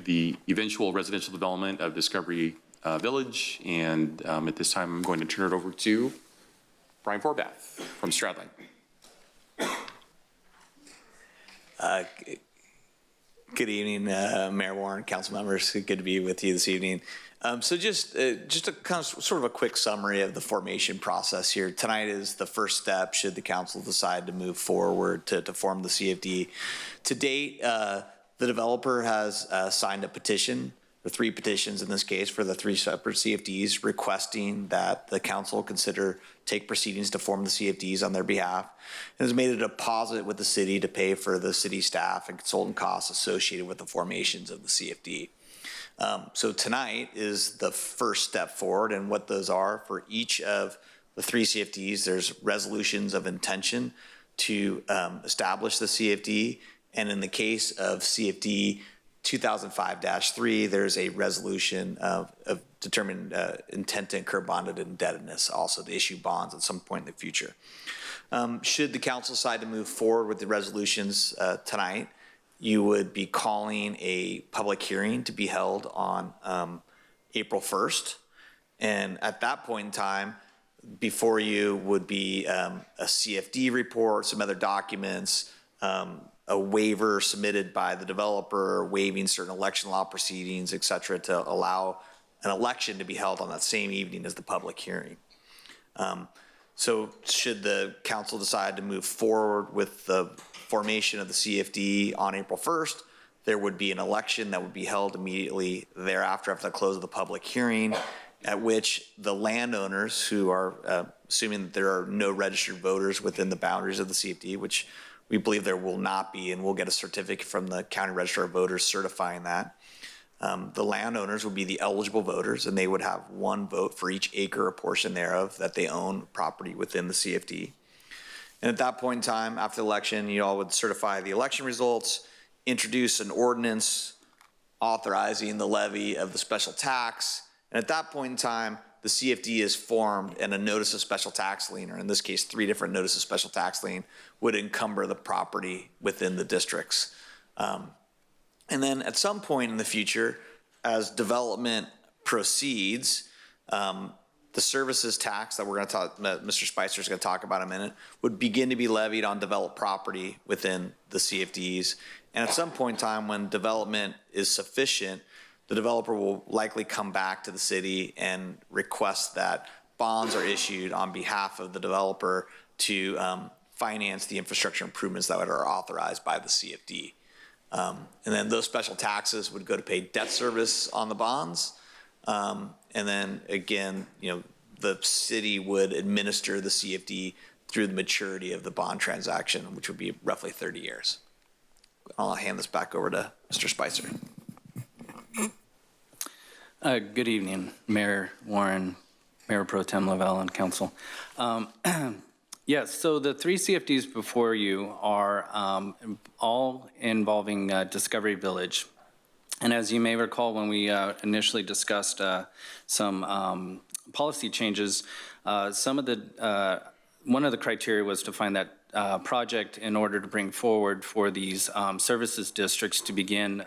the eventual residential development of Discovery Village. And at this time, I'm going to turn it over to Brian Forbath from Stradline. Good evening, Mayor Warren, council members. Good to be with you this evening. So just a kind of sort of a quick summary of the formation process here. Tonight is the first step should the council decide to move forward to form the CFD. To date, the developer has signed a petition, or 3 petitions in this case, for the 3 separate CFDs requesting that the council take proceedings to form the CFDs on their behalf, and has made a deposit with the city to pay for the city staff and consultant costs associated with the formations of the CFD. So tonight is the first step forward, and what those are for each of the 3 CFDs, there's resolutions of intention to establish the CFD, and in the case of CFD 2005-3, there's a resolution of determined intent to incur bonded indebtedness, also to issue bonds at some point in the future. Should the council decide to move forward with the resolutions tonight, you would be calling a public hearing to be held on April 1st. And at that point in time, before you would be a CFD report, some other documents, a waiver submitted by the developer, waiving certain election law proceedings, et cetera, to allow an election to be held on that same evening as the public hearing. So should the council decide to move forward with the formation of the CFD on April 1st, there would be an election that would be held immediately thereafter after the close of the public hearing, at which the landowners who are, assuming that there are no registered voters within the boundaries of the CFD, which We believe there will not be, and we'll get a certificate from the County Register of Voters certifying that. The landowners would be the eligible voters, and they would have one vote for each acre or portion thereof that they own property within the CFD. And at that point in time, after the election, you all would certify the election results, introduce an ordinance authorizing the levy of the special tax, and at that point in time, the CFD is formed and a notice of special tax lien, or in this case, 3 different notices of special tax lien, would encumber the property within the districts. And then at some point in the future, as development proceeds, the services tax that we're going to talk, Mr. Spicer is going to talk about in a minute, would begin to be levied on developed property within the CFDs. And at some point in time, when development is sufficient, the developer will likely come back to the city and request that bonds are issued on behalf of the developer to finance the infrastructure improvements that are authorized by the CFD. And then those special taxes would go to pay debt service on the bonds. And then again, the city would administer the CFD through the maturity of the bond transaction, which would be roughly 30 years. I'll hand this back over to Mr. Spicer. Good evening, Mayor Warren, Mayor Pro Tem Lavelle, and Council. Yes, so the 3 CFDs before you are all involving Discovery Village. And as you may recall, when we initially discussed some policy changes, one of the criteria was to find that project in order to bring forward for these services districts to begin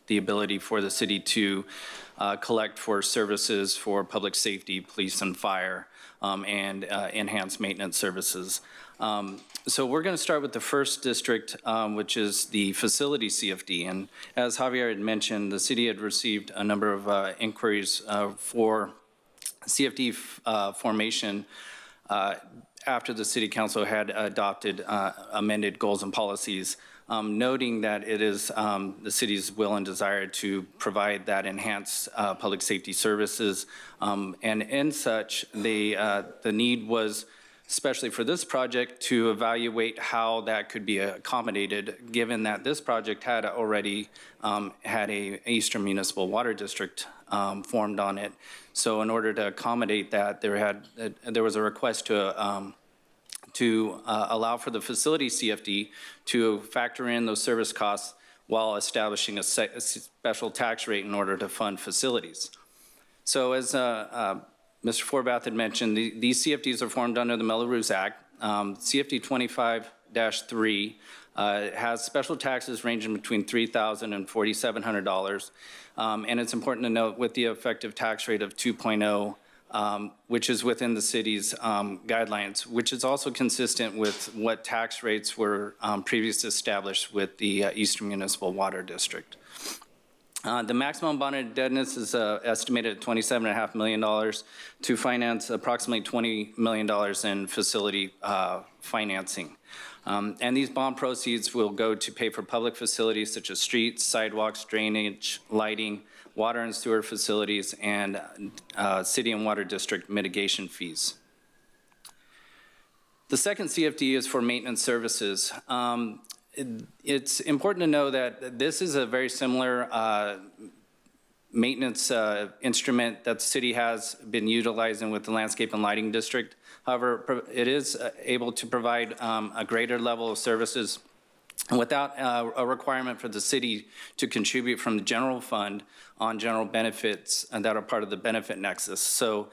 the ability for the city to collect for services for public safety, police and fire, and enhanced maintenance services. So we're going to start with the first district, which is the facility CFD. And as Javier had mentioned, the city had received a number of inquiries for CFD formation after the city council had adopted amended goals and policies, noting that it is the city's will and desire to provide that enhanced public safety services. And in such, the need was, especially for this project, to evaluate how that could be accommodated, given that this project had already had a Eastern Municipal Water District formed on it. So in order to accommodate that, there was a request to allow for the facility CFD to factor in those service costs while establishing a special tax rate in order to fund facilities. So as Mr. Forbath had mentioned, these CFDs are formed under the Mello-Roos Act. CFD 25-3 has special taxes ranging between $3,000 and $4,700. And it's important to note with the effective tax rate of 2.0, which is within the city's guidelines, which is also consistent with what tax rates were previously established with the Eastern Municipal Water District. The maximum bonded indebtedness is estimated at $27.5 million to finance approximately $20 million in facility financing. And these bond proceeds will go to pay for public facilities such as streets, sidewalks, drainage, lighting, water and sewer facilities, and city and water district mitigation fees. The second CFD is for maintenance services. It's important to know that this is a very similar maintenance instrument that the city has been utilizing with the landscape and lighting district. However, it is able to provide a greater level of services without a requirement for the city to contribute from the general fund on general benefits that are part of the benefit nexus. So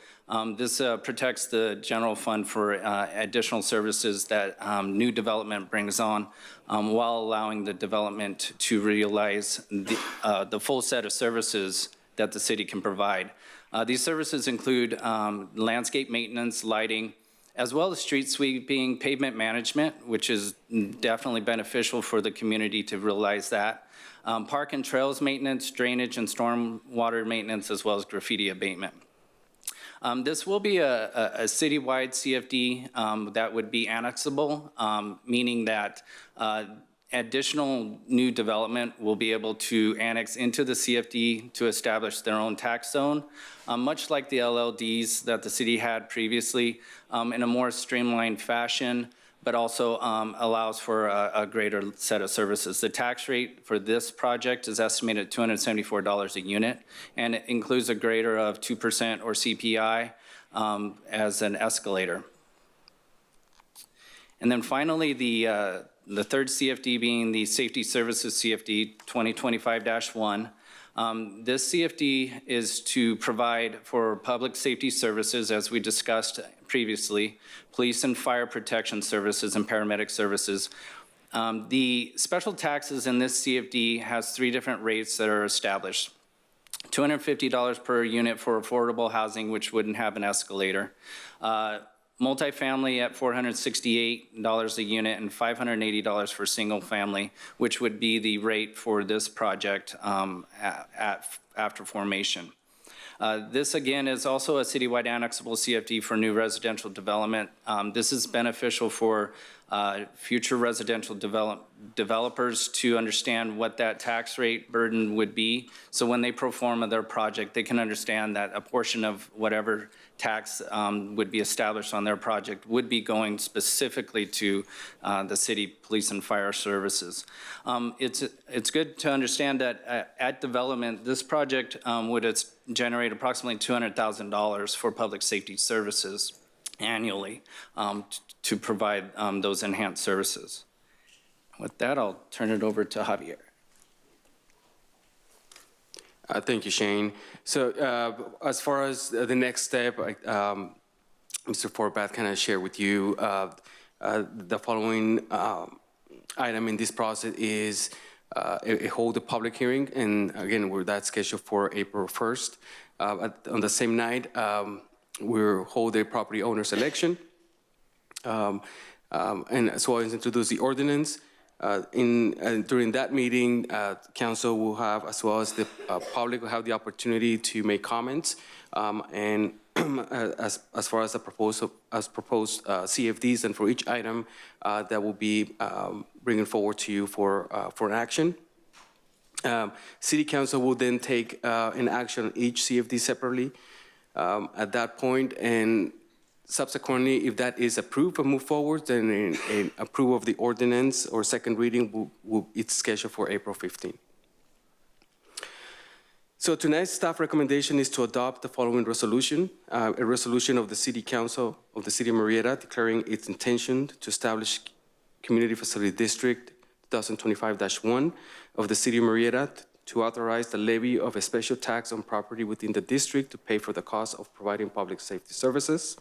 this protects the general fund for additional services that new development brings on, while allowing the development to realize the full set of services that the city can provide. These services include landscape maintenance, lighting, as well as street sweeping, pavement management, which is definitely beneficial for the community to realize that. Park and trails maintenance, drainage and storm water maintenance, as well as graffiti abatement. This will be a citywide CFD that would be annexable, meaning that additional new development will be able to annex into the CFD to establish their own tax zone, much like the LLDs that the city had previously, in a more streamlined fashion, but also allows for a greater set of services. The tax rate for this project is estimated at $274 a unit, and it includes a greater of 2% or CPI as an escalator. And then finally, the third CFD being the Safety Services CFD 2025-1. This CFD is to provide for public safety services, as we discussed previously, police and fire protection services and paramedic services. The special taxes in this CFD has 3 different rates that are established. $250 per unit for affordable housing, which wouldn't have an escalator. Multifamily at $468 a unit and $580 for single family, which would be the rate for this project after formation. This again is also a citywide annexable CFD for new residential development. This is beneficial for future residential developers to understand what that tax rate burden would be. So when they pro forma their project, they can understand that a portion of whatever tax would be established on their project would be going specifically to the city police and fire services. It's good to understand that at development, this project would generate approximately $200,000 for public safety services annually to provide those enhanced services. With that, I'll turn it over to Javier. Thank you, Shane. So as far as the next step, Mr. Forbath kind of shared with you the following item in this process is hold a public hearing, and again, that's scheduled for April 1st. On the same night, we'll hold a property owner's election, and as well as introduce the ordinance. During that meeting, council will have, as well as the public, will have the opportunity to make comments, and as far as the proposed CFDs, and for each item that will be bringing forward to you for action. City council will then take an action on each CFD separately at that point, and subsequently, if that is approved and move forward, then an approval of the ordinance or second reading it's scheduled for April 15. So tonight's staff recommendation is to adopt the following resolution, a resolution of the City Council of the City of Murrieta declaring its intention to establish Community Facility District 2025-1 of the City of Murrieta to authorize the levy of a special tax on property within the district to pay for the cost of providing public safety services.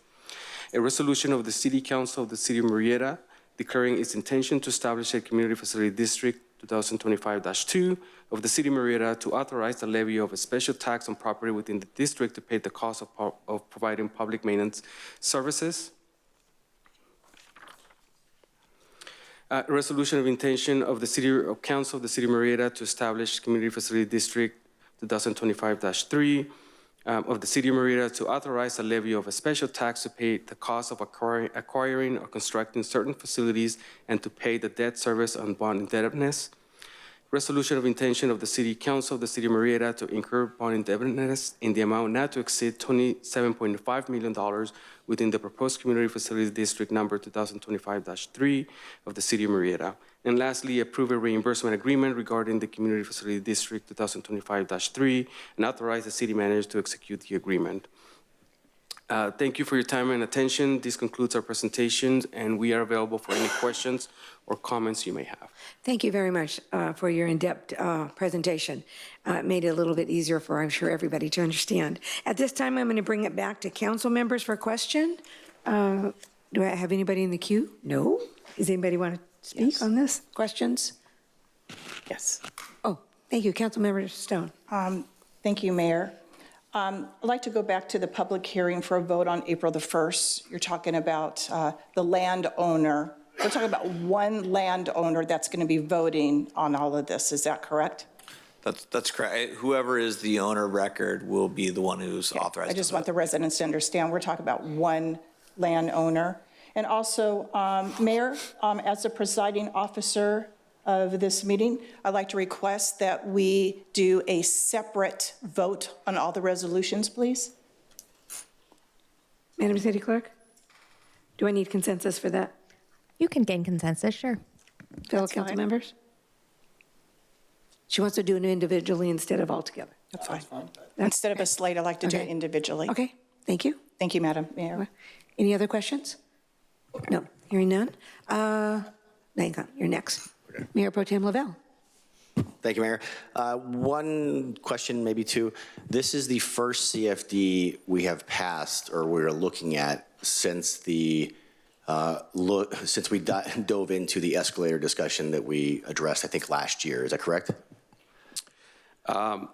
A resolution of the City Council of the City of Murrieta declaring its intention to establish a Community Facility District 2025-2 of the City of Murrieta to authorize the levy of a special tax on property within the district to pay the cost of providing public maintenance services. A resolution of intention of the City Council of the City of Murrieta to establish Community Facility District 2025-3 of the City of Murrieta to authorize the levy of a special tax to pay the cost of acquiring or constructing certain facilities and to pay the debt service on bond indebtedness. Resolution of intention of the City Council of the City of Murrieta to incur bond indebtedness in the amount not to exceed $27.5 million within the proposed Community Facilities District number 2025-3 of the City of Murrieta. And lastly, approve a reimbursement agreement regarding the Community Facility District 2025-3 and authorize the city manager to execute the agreement. Thank you for your time and attention. This concludes our presentation, and we are available for any questions or comments you may have. Thank you very much for your in-depth presentation. It made it a little bit easier for, I'm sure, everybody to understand. At this time, I'm going to bring it back to council members for a question. Do I have anybody in the queue? No? Does anybody want to speak on this? Questions? Yes. Oh, thank you. Councilmember Stone. Thank you, Mayor. I'd like to go back to the public hearing for a vote on April the 1st. You're talking about the landowner. We're talking about one landowner that's going to be voting on all of this. Is that correct? That's correct. Whoever is the owner of record will be the one who's authorized. I just want the residents to understand we're talking about one landowner. And also, Mayor, as the presiding officer of this meeting, I'd like to request that we do a separate vote on all the resolutions, please. Madam City Clerk, do I need consensus for that? You can gain consensus, sure. Fellow council members? She wants to do it individually instead of all together. That's fine. Instead of a slate, I like to do it individually. Okay, thank you. Thank you, Madam Mayor. Any other questions? No, hearing none. Hang on, you're next. Mayor Pro Tem Lavelle. Thank you, Mayor. One question, maybe two. This is the first CFD we have passed or we're looking at since the since we dove into the escalator discussion that we addressed, I think, last year. Is that correct?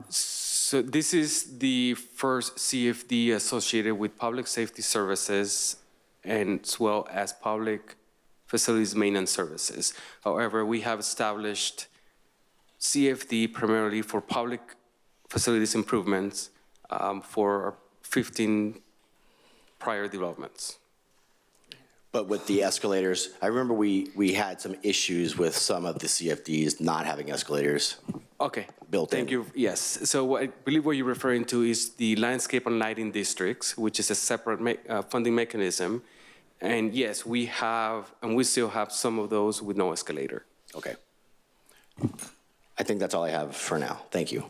So this is the first CFD associated with public safety services and as well as public facilities maintenance services. However, we have established CFD primarily for public facilities improvements for 15 prior developments. But with the escalators, I remember we had some issues with some of the CFDs not having escalators. Okay, built in. Thank you. Yes. So I believe what you're referring to is the landscape and lighting districts, which is a separate funding mechanism. And yes, we have, and we still have some of those with no escalator. Okay. I think that's all I have for now. Thank you.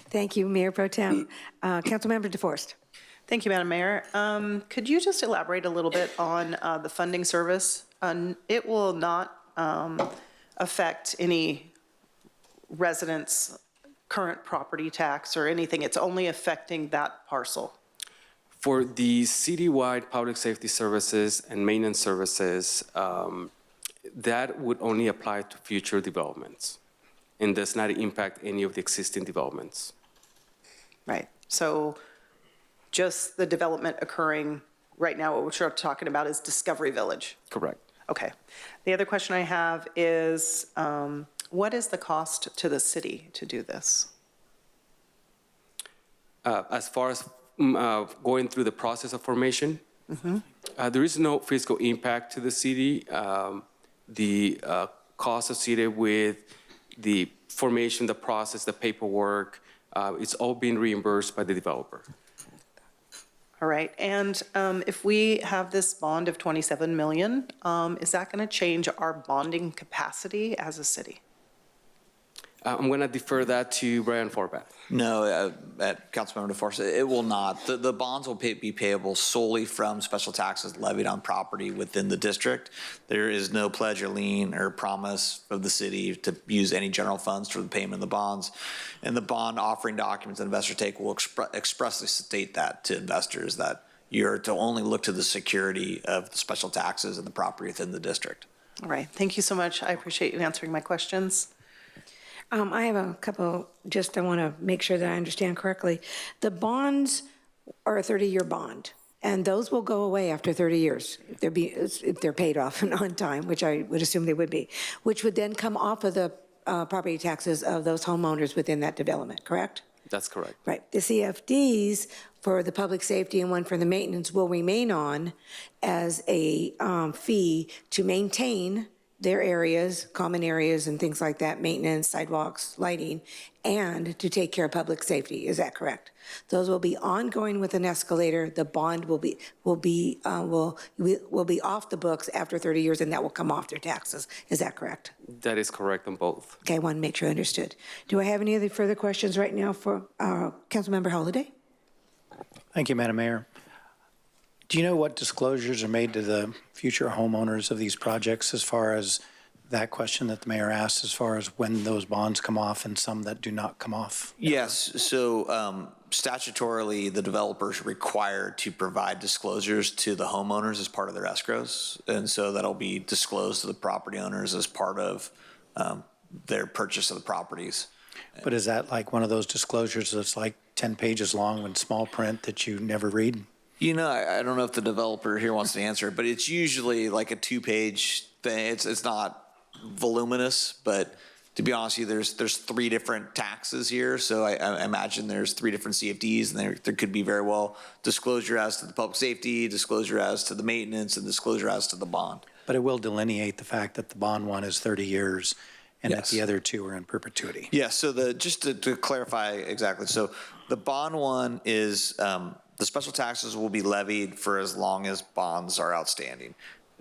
Thank you, Mayor Pro Tem. Councilmember DeForest. Thank you, Madam Mayor. Could you just elaborate a little bit on the funding service? It will not affect any residents' current property tax or anything. It's only affecting that parcel. For the citywide public safety services and maintenance services, that would only apply to future developments and does not impact any of the existing developments. Right. So just the development occurring right now, what we're talking about is Discovery Village. Correct. Okay. The other question I have is, what is the cost to the city to do this? As far as going through the process of formation, there is no fiscal impact to the city. The cost associated with the formation, the process, the paperwork, it's all being reimbursed by the developer. All right. And if we have this bond of $27 million, is that going to change our bonding capacity as a city? I'm going to defer that to Brian Forbath. No, Councilmember DeForest, it will not. The bonds will be payable solely from special taxes levied on property within the district. There is no pledge or lien or promise of the city to use any general funds for the payment of the bonds. And the bond offering documents that investors take will expressly state that to investors, that you're to only look to the security of the special taxes and the property within the district. All right. Thank you so much. I appreciate you answering my questions. I have a couple, just I want to make sure that I understand correctly. The bonds are a 30-year bond, and those will go away after 30 years if they're paid off and on time, which I would assume they would be, which would then come off of the property taxes of those homeowners within that development, correct? That's correct. Right. The CFDs for the public safety and one for the maintenance will remain on as a fee to maintain their areas, common areas and things like that, maintenance, sidewalks, lighting, and to take care of public safety. Is that correct? Those will be ongoing with an escalator. The bond will be off the books after 30 years, and that will come off their taxes. Is that correct? That is correct on both. Okay, I want to make sure I understood. Do I have any other further questions right now for Councilmember Holliday? Thank you, Madam Mayor. Do you know what disclosures are made to the future homeowners of these projects as far as that question that the mayor asked, as far as when those bonds come off and some that do not come off? Yes, so statutorily, the developers are required to provide disclosures to the homeowners as part of their escrows. And so that'll be disclosed to the property owners as part of their purchase of the properties. But is that like one of those disclosures that's like 10 pages long in small print that you never read? You know, I don't know if the developer here wants to answer it, but it's usually like a 2-page thing. It's not voluminous, but to be honest with you, there's 3 different taxes here. So I imagine there's 3 different CFDs, and there could be very well disclosure as to the public safety, disclosure as to the maintenance, and disclosure as to the bond. But it will delineate the fact that the bond one is 30 years and that the other 2 are in perpetuity. Yeah, so just to clarify exactly, so the bond one is the special taxes will be levied for as long as bonds are outstanding.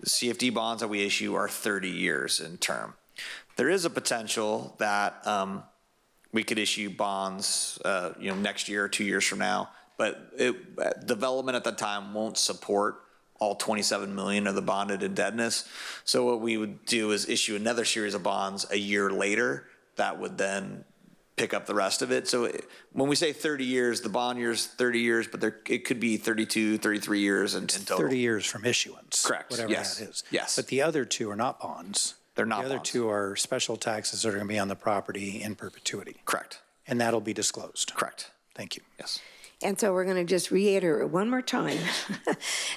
CFD bonds that we issue are 30 years in term. There is a potential that we could issue bonds, next year or 2 years from now, but development at the time won't support all 27 million of the bonded indebtedness. So what we would do is issue another series of bonds a year later that would then pick up the rest of it. So when we say 30 years, the bond year's 30 years, but it could be 32, 33 years in total. 30 years from issuance. Correct. Whatever Yes. that is. Yes. But the other two are not bonds. They're not The other bonds. two are special taxes that are going to be on the property in perpetuity. Correct. And that'll be disclosed. Correct. Thank you. Yes. And so we're going to just reiterate one more time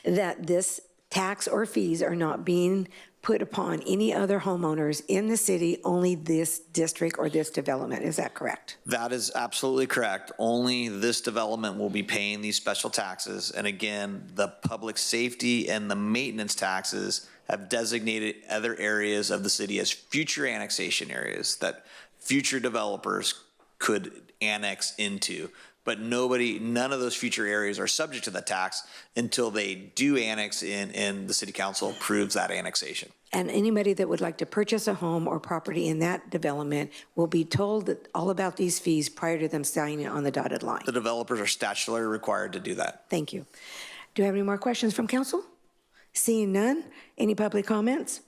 that this tax or fees are not being put upon any other homeowners in the city, only this district or this development. Is that correct? That is absolutely correct. Only this development will be paying these special taxes. And again, the public safety and the maintenance taxes have designated other areas of the city as future annexation areas that future developers could annex into. But none of those future areas are subject to the tax until they do annex in and the city council approves that annexation. And anybody that would like to purchase a home or property in that development will be told that all about these fees prior to them signing on the dotted line. The developers are statutorily required to do that. Thank you. Do you have any more questions from council? Seeing none, any public comments?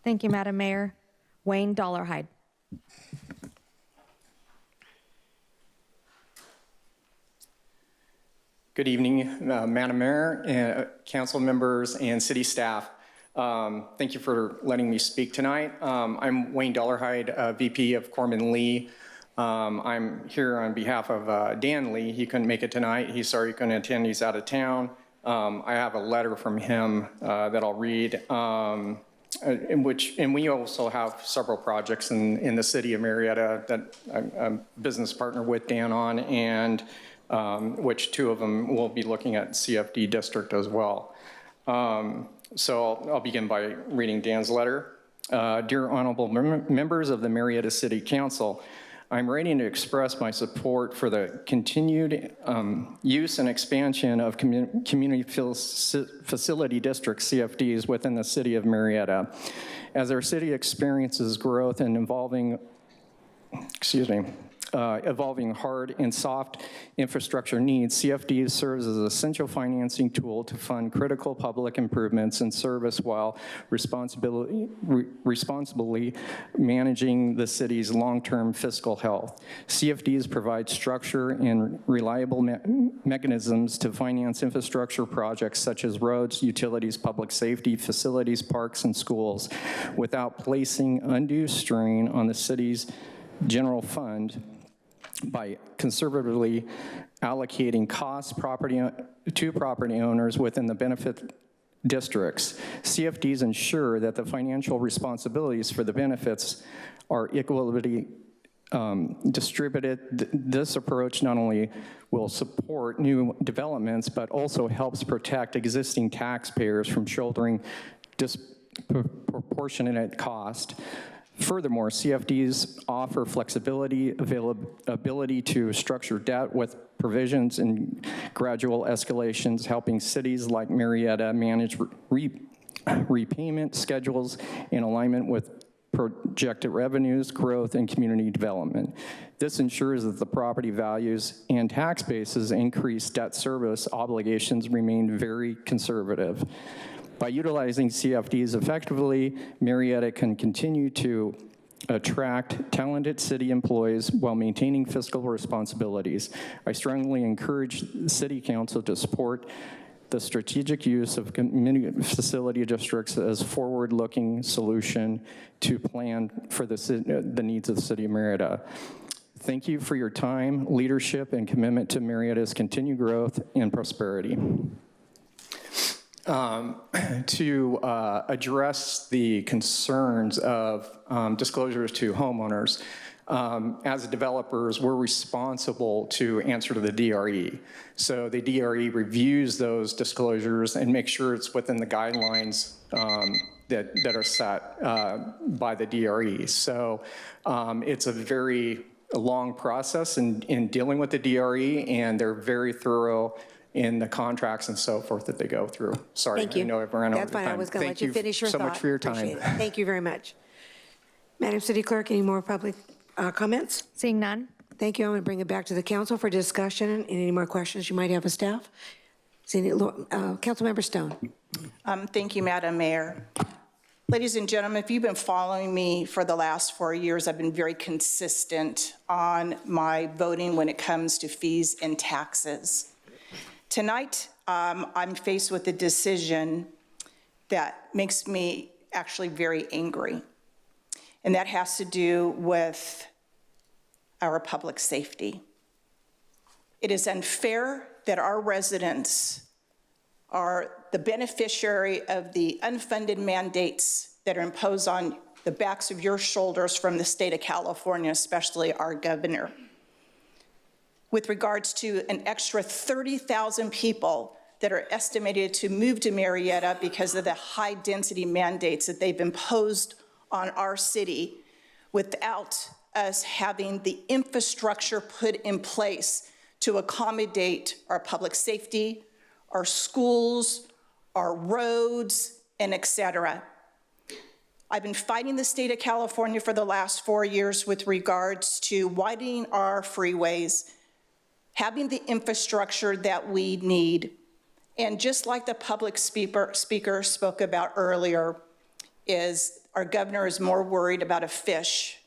Thank you, Madam Mayor. Wayne Dollarhide. Good evening, Madam Mayor, council members, and city staff. Thank you for letting me speak tonight. I'm Wayne Dollarhide, VP of Corman Lee. I'm here on behalf of Dan Lee. He couldn't make it tonight. He's sorry he couldn't attend. He's out of town. I have a letter from him that I'll read, and we also have several projects in the city of Murrieta that I'm a business partner with Dan on, and which two of them will be looking at CFD district as well. So I'll begin by reading Dan's letter. Dear honorable members of the Murrieta City Council, I'm writing to express my support for the continued use and expansion of community facility district CFDs within the city of Murrieta. As our city experiences growth and evolving hard and soft infrastructure needs, CFDs serves as an essential financing tool to fund critical public improvements and service while responsibly managing the city's long-term fiscal health. CFDs provide structure and reliable mechanisms to finance infrastructure projects such as roads, utilities, public safety, facilities, parks, and schools without placing undue strain on the city's general fund by conservatively allocating costs to property owners within the benefit districts. CFDs ensure that the financial responsibilities for the benefits are equally distributed. This approach not only will support new developments, but also helps protect existing taxpayers from shouldering disproportionate cost. Furthermore, CFDs offer flexibility, ability to structure debt with provisions and gradual escalations, helping cities like Murrieta manage repayment schedules in alignment with projected revenues, growth, and community development. This ensures that the property values and tax bases increase, debt service obligations remain very conservative. By utilizing CFDs effectively, Murrieta can continue to attract talented city employees while maintaining fiscal responsibilities. I strongly encourage City Council to support the strategic use of community facility districts as a forward-looking solution to plan for the needs of the city of Murrieta. Thank you for your time, leadership, and commitment to Murrieta's continued growth and prosperity. To address the concerns of disclosures to homeowners, as developers, we're responsible to answer to the DRE. So the DRE reviews those disclosures and makes sure it's within the guidelines that are set by the DRE. So it's a very long process in dealing with the DRE, and they're very thorough in the contracts and so forth that they go through. Sorry, Thank you. I know I've run over That's fine. time. I was going to let you finish your so thought. much for your time. Appreciate it. Thank you very much. Madam City Clerk, any more public comments? Seeing none. Thank you. I'm going to bring it back to the council for discussion and any more questions you might have of staff. Councilmember Stone. Thank you, Madam Mayor. Ladies and gentlemen, if you've been following me for the last 4 years, I've been very consistent on my voting when it comes to fees and taxes. Tonight, I'm faced with a decision that makes me actually very angry, and that has to do with our public safety. It is unfair that our residents are the beneficiary of the unfunded mandates that are imposed on the backs of your shoulders from the state of California, especially our governor. With regards to an extra 30,000 people that are estimated to move to Murrieta because of the high density mandates that they've imposed on our city without us having the infrastructure put in place to accommodate our public safety, our schools, our roads, and et cetera. I've been fighting the state of California for the last 4 years with regards to widening our freeways, having the infrastructure that we need. And just like the public speaker spoke about earlier, is our governor is more worried about a fish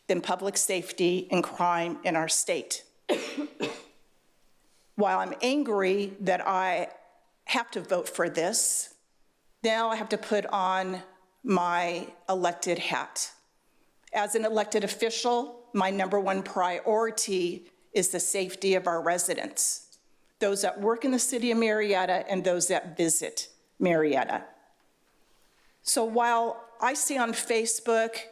than public safety and crime in our state. While I'm angry that I have to vote for this, now I have to put on my elected hat. As an elected official, my #1 priority is the safety of our residents, those that work in the city of Murrieta and those that visit Murrieta. So while I see on Facebook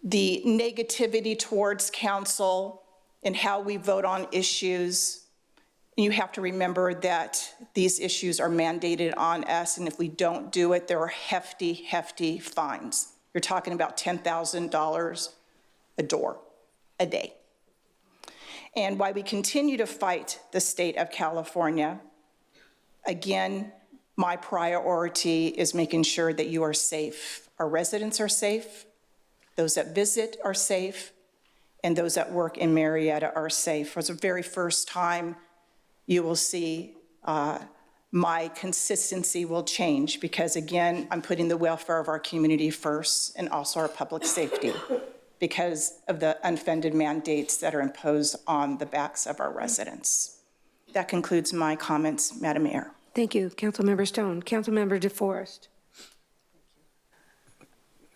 the negativity towards council and how we vote on issues, you have to remember that these issues are mandated on us, and if we don't do it, there are hefty, hefty fines. You're talking about $10,000 a door, a day. And while we continue to fight the state of California, again, my priority is making sure that you are safe. Our residents are safe, those that visit are safe, and those that work in Murrieta are safe. For the very first time, you will see my consistency will change because, again, I'm putting the welfare of our community first and also our public safety because of the unfunded mandates that are imposed on the backs of our residents. That concludes my comments, Madam Mayor. Thank you, Councilmember Stone. Councilmember DeForest.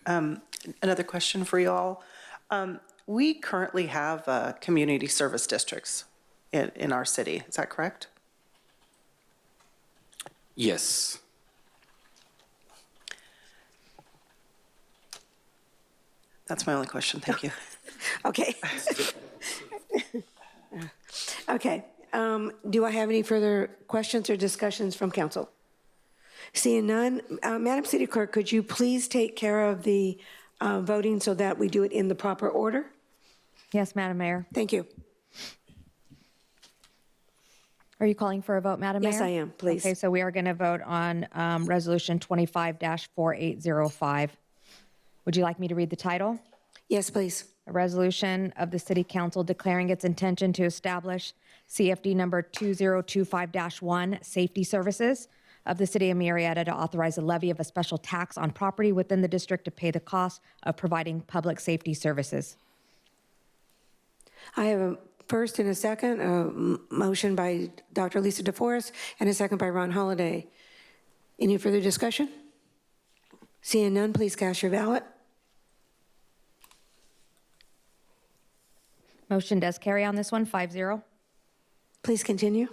Another question for you all. We currently have community service districts in our city. Is that correct? Yes. That's my only question. Thank you. Okay. Okay. Do I have any further questions or discussions from council? Seeing none, Madam City Clerk, could you please take care of the voting so that we do it in the proper order? Yes, Madam Mayor. Thank you. Are you calling for a vote, Madam Mayor? Yes, I am, please. Okay, so we are going to vote on Resolution 25-4805. Would you like me to read the title? Yes, please. A resolution of the City Council declaring its intention to establish CFD number 2025-1, Safety Services of the City of Murrieta to authorize a levy of a special tax on property within the district to pay the cost of providing public safety services. I have a first and a second, a motion by Dr. Lisa DeForest and a second by Ron Holliday. Any further discussion? Seeing none, please cast your ballot. Motion does carry on this one, 5-0. Please continue.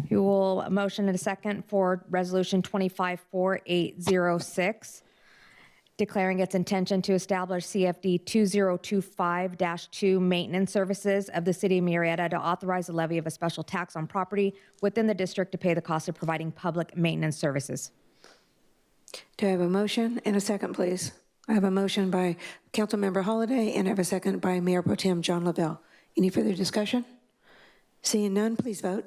You will motion in a second for Resolution 25-4806, declaring its intention to establish CFD 2025-2 maintenance services of the City of Murrieta to authorize a levy of a special tax on property within the district to pay the cost of providing public maintenance services. Do I have a motion and a second, please? I have a motion by Councilmember Holliday and I have a second by Mayor Pro Tem John Lavelle. Any further discussion? Seeing none, please vote.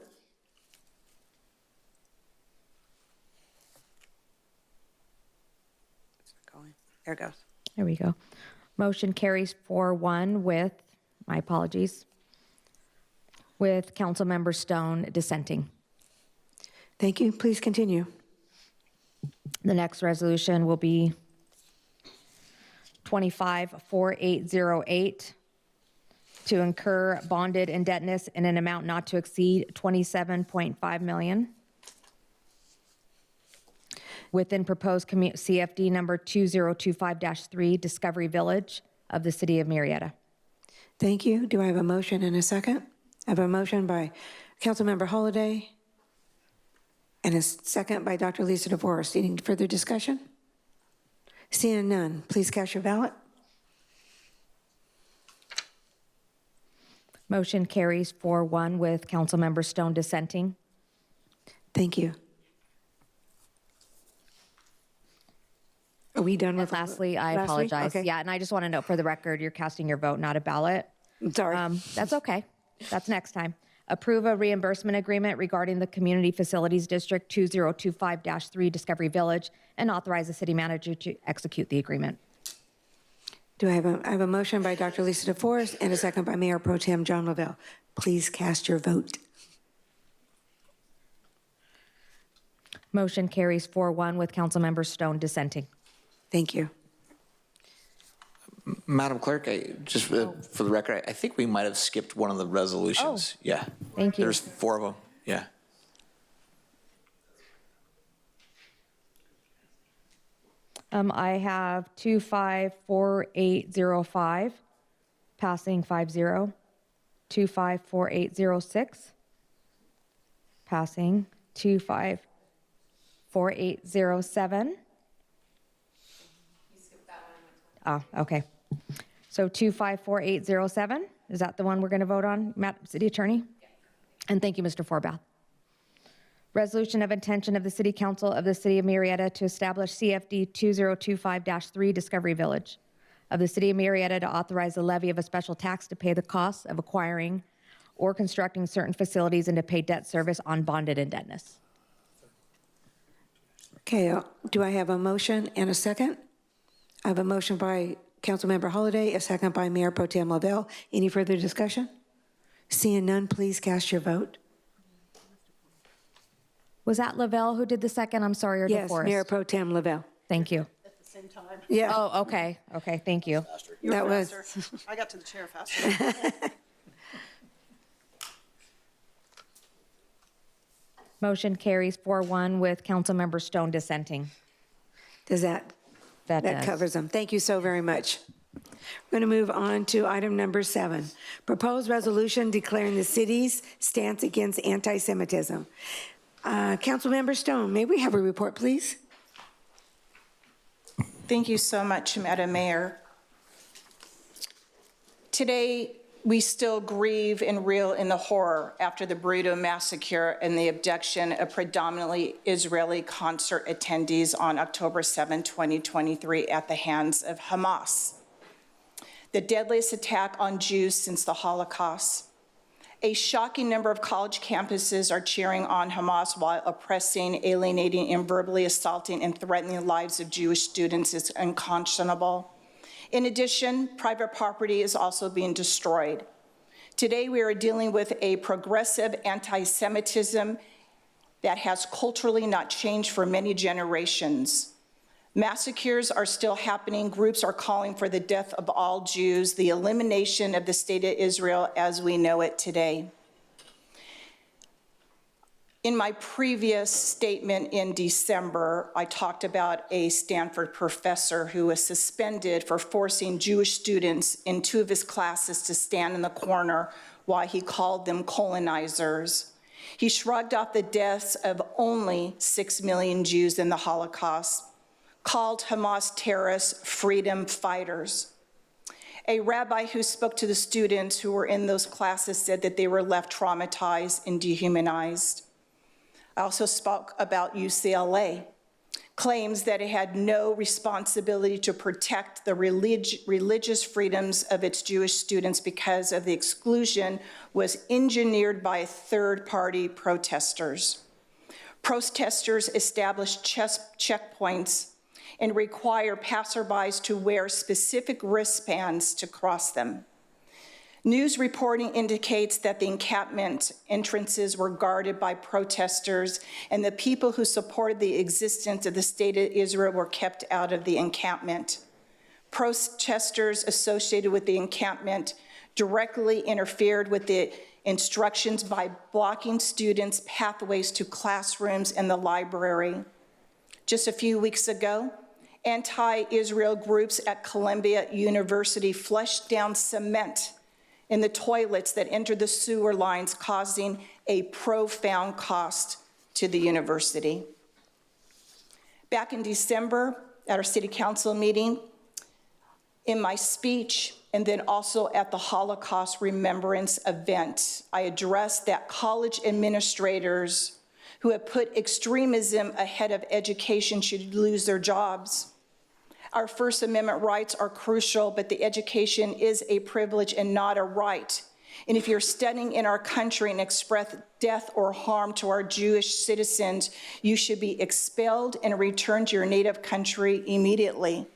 Here goes. There we go. Motion carries 4-1 with, my apologies, with Councilmember Stone dissenting. Thank you. Please continue. The next resolution will be 25-4808 to incur bonded indebtedness in an amount not to exceed $27.5 million within proposed CFD number 2025-3 Discovery Village of the City of Murrieta. Thank you. Do I have a motion and a second? I have a motion by Councilmember Holliday and a second by Dr. Lisa DeForest. Any further discussion? Seeing none, please cast your ballot. Motion carries 4-1 with Councilmember Stone dissenting. Thank you. Are we done with? And lastly, I last week? apologize. Okay. Yeah, and I just want to note for the record, you're casting your vote, not a ballot. Sorry. That's okay. That's next time. Approve a reimbursement agreement regarding the Community Facilities District 2025-3 Discovery Village and authorize the city manager to execute the agreement. Do I have a motion by Dr. Lisa DeForest and a second by Mayor Pro Tem John Lavelle. Please cast your vote. Motion carries 4-1 with Councilmember Stone dissenting. Thank you. Madam Clerk, just for the record, I think we might have skipped one of the resolutions. Yeah. Thank you. There's 4 of them. Yeah. I have 254805 passing 5-0. 254806 passing. 254807. Oh, okay. So 254807, is that the one we're going to vote on, City Attorney? Yeah. And thank you, Mr. Forbath. Resolution of intention of the City Council of the City of Murrieta to establish CFD 2025-3 Discovery Village of the City of Murrieta to authorize the levy of a special tax to pay the costs of acquiring or constructing certain facilities and to pay debt service on bonded indebtedness. Okay, do I have a motion and a second? I have a motion by Councilmember Holliday, a second by Mayor Pro Tem Lavelle. Any further discussion? Seeing none, please cast your vote. Was that Lavelle who did the second? I'm sorry, or Yes, DeForest? Mayor Pro Tem Lavelle. Thank you. At the same time. Yeah. Oh, okay. Okay, thank you. You're That was- faster. I got to the chair faster. Motion carries 4-1 with Councilmember Stone dissenting. Does that does. covers them. Thank you so very much. We're going to move on to item number 7, proposed resolution declaring the city's stance against anti-Semitism. Councilmember Stone, may we have a report, please? Thank you so much, Madam Mayor. Today, we still grieve and reel in the horror after the Murrieta massacre and the abduction of predominantly Israeli concert attendees on October 7, 2023 at the hands of Hamas. The deadliest attack on Jews since the Holocaust. A shocking number of college campuses are cheering on Hamas while oppressing, alienating, and verbally assaulting and threatening the lives of Jewish students is unconscionable. In addition, private property is also being destroyed. Today, we are dealing with a progressive anti-Semitism that has culturally not changed for many generations. Massacres are still happening. Groups are calling for the death of all Jews, the elimination of the state of Israel as we know it today. In my previous statement in December, I talked about a Stanford professor who was suspended for forcing Jewish students in 2 of his classes to stand in the corner while he called them colonizers. He shrugged off the deaths of only 6 million Jews in the Holocaust, called Hamas terrorists freedom fighters. A rabbi who spoke to the students who were in those classes said that they were left traumatized and dehumanized. I also spoke about UCLA, claims that it had no responsibility to protect the religious freedoms of its Jewish students because of the exclusion was engineered by third-party protesters. Protesters established checkpoints and require passerbys to wear specific wristbands to cross them. News reporting indicates that the encampment entrances were guarded by protesters, and the people who supported the existence of the State of Israel were kept out of the encampment. Protesters associated with the encampment directly interfered with the instructions by blocking students' pathways to classrooms and the library. Just a few weeks ago, anti-Israel groups at Columbia University flushed down cement in the toilets that entered the sewer lines, causing a profound cost to the university. Back in December, at our city council meeting, in my speech, and then also at the Holocaust Remembrance event, I addressed that college administrators who have put extremism ahead of education should lose their jobs. Our First Amendment rights are crucial, but the education is a privilege and not a right. And if you're studying in our country and express death or harm to our Jewish citizens, you should be expelled and returned to your native country immediately.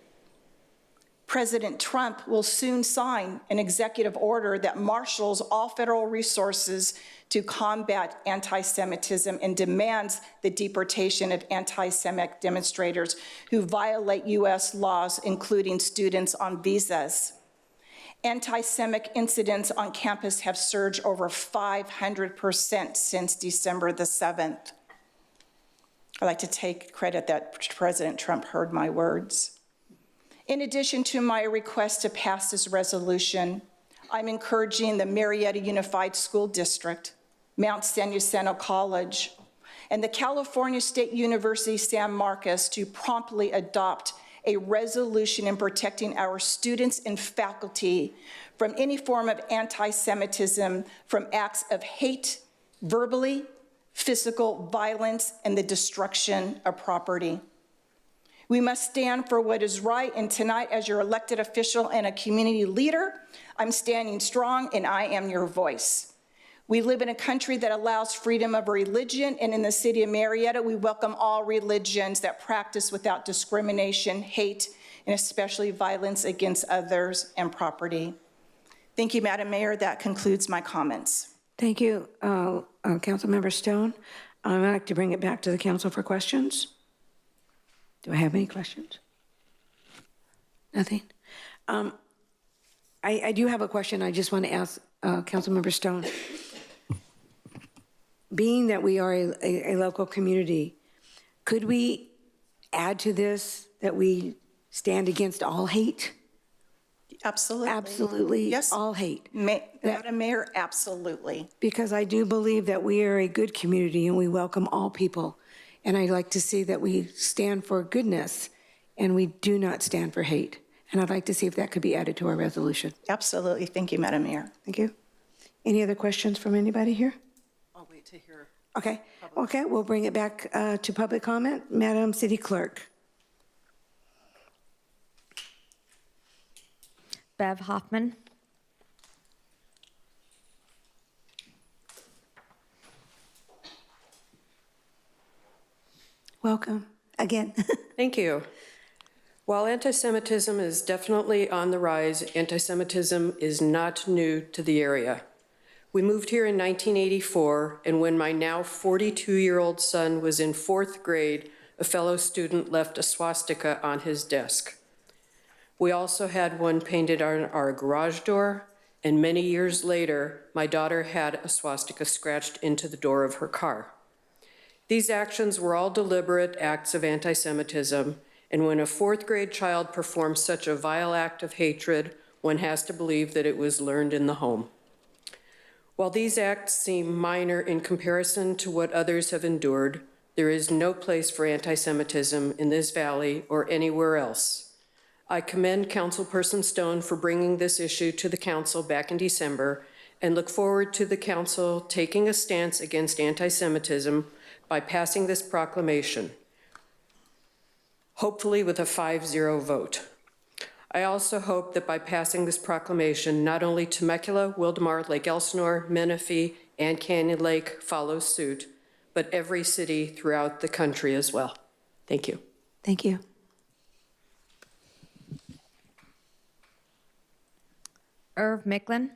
President Trump will soon sign an executive order that marshals all federal resources to combat anti-Semitism and demands the deportation of anti-Semitic demonstrators who violate U.S. laws, including students on visas. Anti-Semitic incidents on campus have surged over 500% since December the 7th. I'd like to take credit that President Trump heard my words. In addition to my request to pass this resolution, I'm encouraging the Murrieta Unified School District, Mount San Jacinto College, and the California State University San Marcos to promptly adopt a resolution in protecting our students and faculty from any form of anti-Semitism, from acts of hate, verbally, physical violence, and the destruction of property. We must stand for what is right, and tonight, as your elected official and a community leader, I'm standing strong, and I am your voice. We live in a country that allows freedom of religion, and in the city of Murrieta, we welcome all religions that practice without discrimination, hate, and especially violence against others and property. Thank you, Madam Mayor. That concludes my comments. Thank you, Councilmember Stone. I'd like to bring it back to the council for questions. Do I have any questions? Nothing? I do have a question I just want to ask Councilmember Stone. Being that we are a local community, could we add to this that we stand against all hate? Absolutely. Absolutely. Yes. All hate. Madam Mayor, absolutely. Because I do believe that we are a good community and we welcome all people. And I'd like to see that we stand for goodness and we do not stand for hate. And I'd like to see if that could be added to our resolution. Absolutely. Thank you, Madam Mayor. Thank you. Any other questions from anybody here? I'll wait to hear. Okay. Okay, we'll bring it back to public comment. Madam City Clerk. Bev Hoffman. Welcome again. Thank you. While anti-Semitism is definitely on the rise, anti-Semitism is not new to the area. We moved here in 1984, and when my now 42-year-old son was in 4th grade, a fellow student left a swastika on his desk. We also had one painted on our garage door, and many years later, my daughter had a swastika scratched into the door of her car. These actions were all deliberate acts of anti-Semitism, and when a 4th grade child performs such a vile act of hatred, one has to believe that it was learned in the home. While these acts seem minor in comparison to what others have endured, there is no place for anti-Semitism in this valley or anywhere else. I commend Councilperson Stone for bringing this issue to the council back in December and look forward to the council taking a stance against anti-Semitism by passing this proclamation, hopefully with a 5-0 vote. I also hope that by passing this proclamation, not only Temecula, Wildomar, Lake Elsinore, Menifee, and Canyon Lake follow suit, but every city throughout the country as well. Thank you. Thank you. Irv Micklin.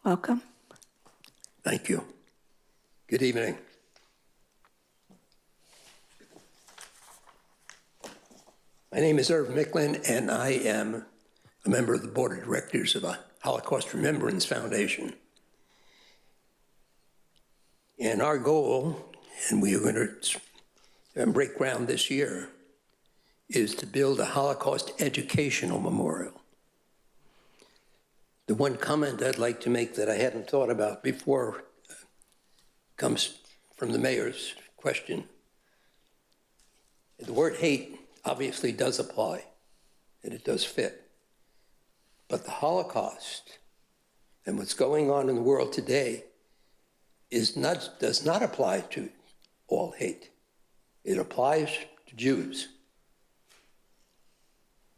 Welcome. Thank you. Good evening. My name is Irv Micklin, and I am a member of the Board of Directors of a Holocaust Remembrance Foundation. And our goal, and we are going to break ground this year, is to build a Holocaust educational memorial. The one comment I'd like to make that I hadn't thought about before comes from the mayor's question. The word hate obviously does apply, and it does fit. But the Holocaust and what's going on in the world today does not apply to all hate. It applies to Jews.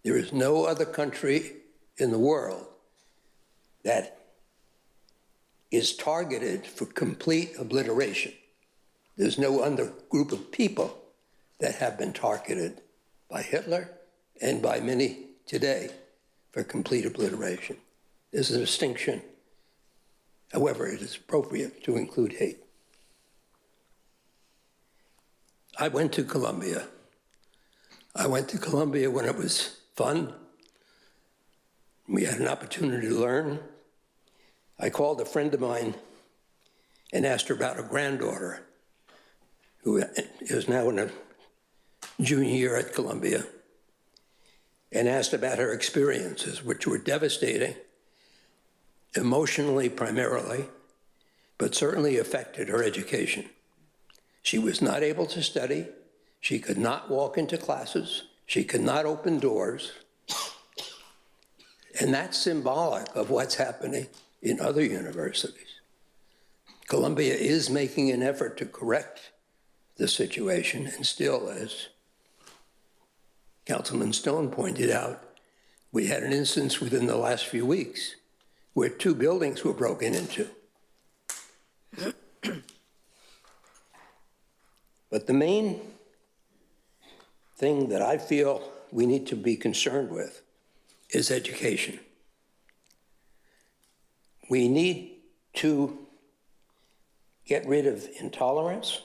There is no other country in the world that is targeted for complete obliteration. There's no other group of people that have been targeted by Hitler and by many today for complete obliteration. There's a distinction. However, it is appropriate to include hate. I went to Columbia. I went to Columbia when it was fun. We had an opportunity to learn. I called a friend of mine and asked her about her granddaughter, who is now in a junior year at Columbia, and asked about her experiences, which were devastating, emotionally primarily, but certainly affected her education. She was not able to study. She could not walk into classes. She could not open doors. And that's symbolic of what's happening in other universities. Columbia is making an effort to correct the situation, and still, as Councilman Stone pointed out, we had an instance within the last few weeks where 2 buildings were broken into. But the main thing that I feel we need to be concerned with is education. We need to get rid of intolerance.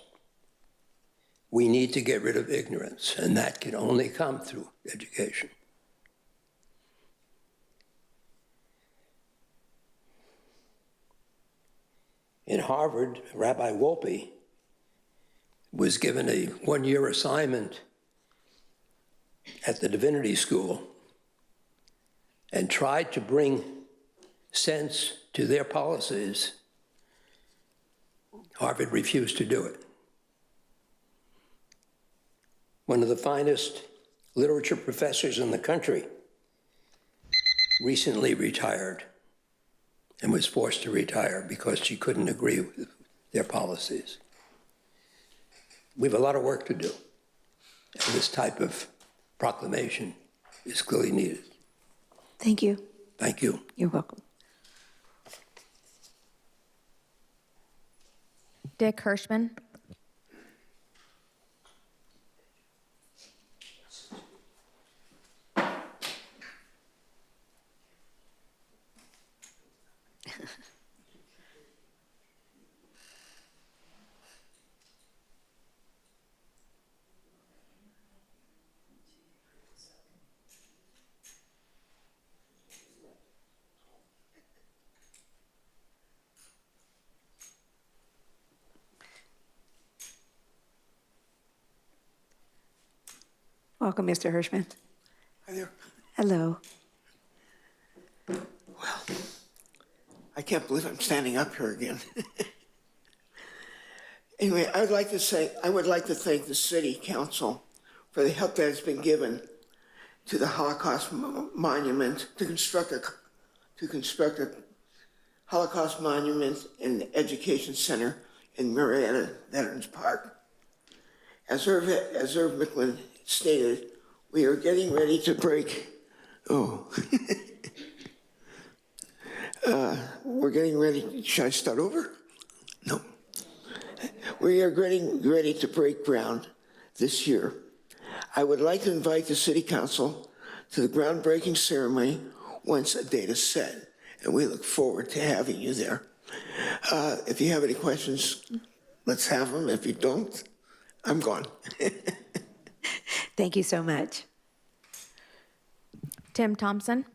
We need to get rid of ignorance, and that can only come through education. In Harvard, Rabbi Wolpe was given a 1-year assignment at the Divinity School and tried to bring sense to their policies. Harvard refused to do it. One of the finest literature professors in the country recently retired and was forced to retire because she couldn't agree with their policies. We have a lot of work to do, and this type of proclamation is clearly needed. Thank you. Thank you. You're welcome. Dick Hirschman. Welcome, Mr. Hirschman. Hi there. Hello. Well, I can't believe I'm standing up here again. Anyway, I would like to thank the City Council for the help that has been given to the Holocaust Monument to construct a Holocaust Monument and Education Center in Murrieta Veterans Park. As Irv Micklin stated, we are getting ready to break. We're getting ready. Should I start over? No. We are getting ready to break ground this year. I would like to invite the City Council to the groundbreaking ceremony once a date is set, and we look forward to having you there. If you have any questions, let's have them. If you don't, I'm gone. Thank you so much. Tim Thompson.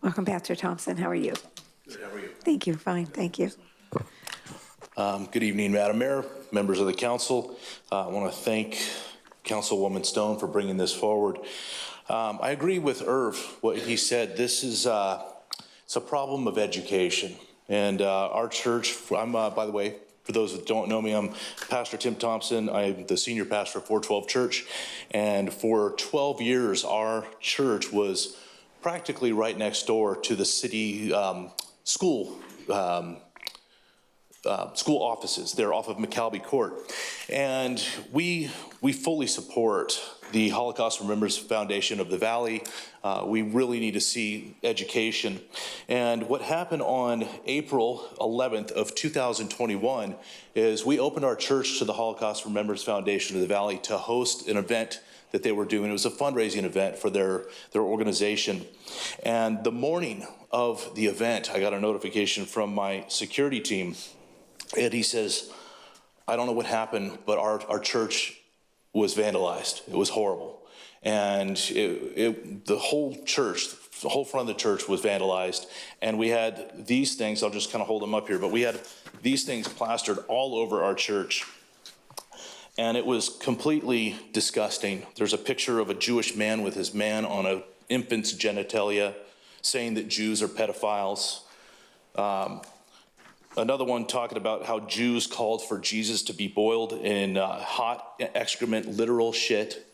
Welcome, Pastor Thompson. How are you? Good, how are you? Thank you. Fine. Thank you. Good evening, Madam Mayor, members of the council. I want to thank Councilwoman Stone for bringing this forward. I agree with Irv, what he said. This is it's a problem of education. And our church, I'm, by the way, for those that don't know me, I'm Pastor Tim Thompson. I'm the senior pastor of 412 Church. And for 12 years, our church was practically right next door to the city school offices. They're off of McCalby Court. And we fully support the Holocaust Remembrance Foundation of the Valley. We really need to see education. And what happened on April 11th of 2021 is we opened our church to the Holocaust Remembrance Foundation of the Valley to host an event that they were doing. It was a fundraising event for their organization. And the morning of the event, I got a notification from my security team, and he says, I don't know what happened, but our church was vandalized. It was horrible. And the whole church, the whole front of the church was vandalized. And we had these things, I'll just kind of hold them up here, but we had these things plastered all over our church. And it was completely disgusting. There's a picture of a Jewish man with his man on an infant's genitalia saying that Jews are pedophiles. Another one talking about how Jews called for Jesus to be boiled in hot excrement, literal shit.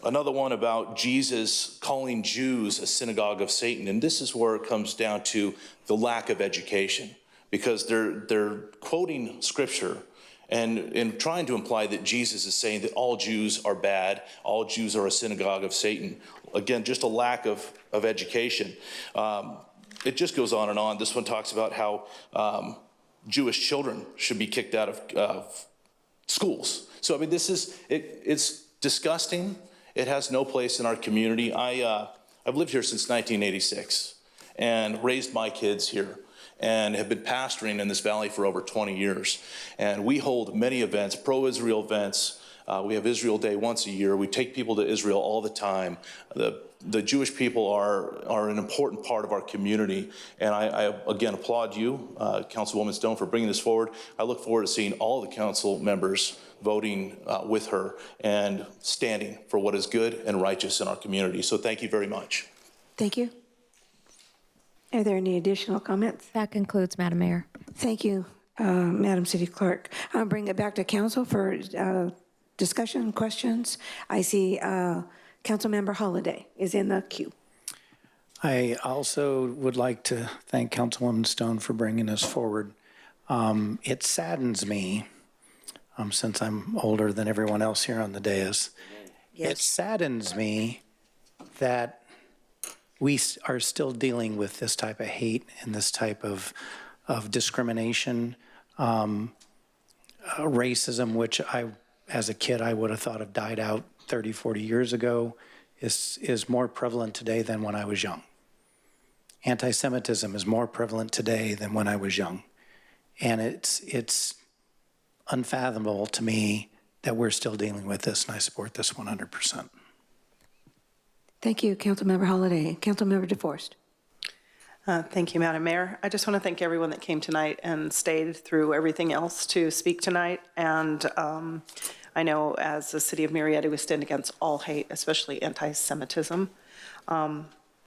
Another one about Jesus calling Jews a synagogue of Satan. And this is where it comes down to the lack of education, because they're quoting scripture and trying to imply that Jesus is saying that all Jews are bad, all Jews are a synagogue of Satan. Again, just a lack of education. It just goes on and on. This one talks about how Jewish children should be kicked out of schools. So, I mean, it's disgusting. It has no place in our community. I've lived here since 1986 and raised my kids here and have been pastoring in this valley for over 20 years. And we hold many events, pro-Israel events. We have Israel Day once a year. We take people to Israel all the time. The Jewish people are an important part of our community. And I again, applaud you, Councilwoman Stone, for bringing this forward. I look forward to seeing all the council members voting with her and standing for what is good and righteous in our community. So thank you very much. Thank you. Are there any additional comments? That concludes, Madam Mayor. Thank you, Madam City Clerk. I'll bring it back to council for discussion, questions. I see Councilmember Holliday is in the queue. I also would like to thank Councilwoman Stone for bringing this forward. It saddens me, since I'm older than everyone else here on the dais, It saddens me that we are still dealing with this type of hate and this type of discrimination, racism, which as a kid, I would have thought have died out 30, 40 years ago, is more prevalent today than when I was young. Anti-Semitism is more prevalent today than when I was young. And it's unfathomable to me that we're still dealing with this, and I support this 100%. Thank you, Councilmember Holliday. Councilmember DeForest. Thank you, Madam Mayor. I just want to thank everyone that came tonight and stayed through everything else to speak tonight. And I know as the city of Murrieta, we stand against all hate, especially anti-Semitism.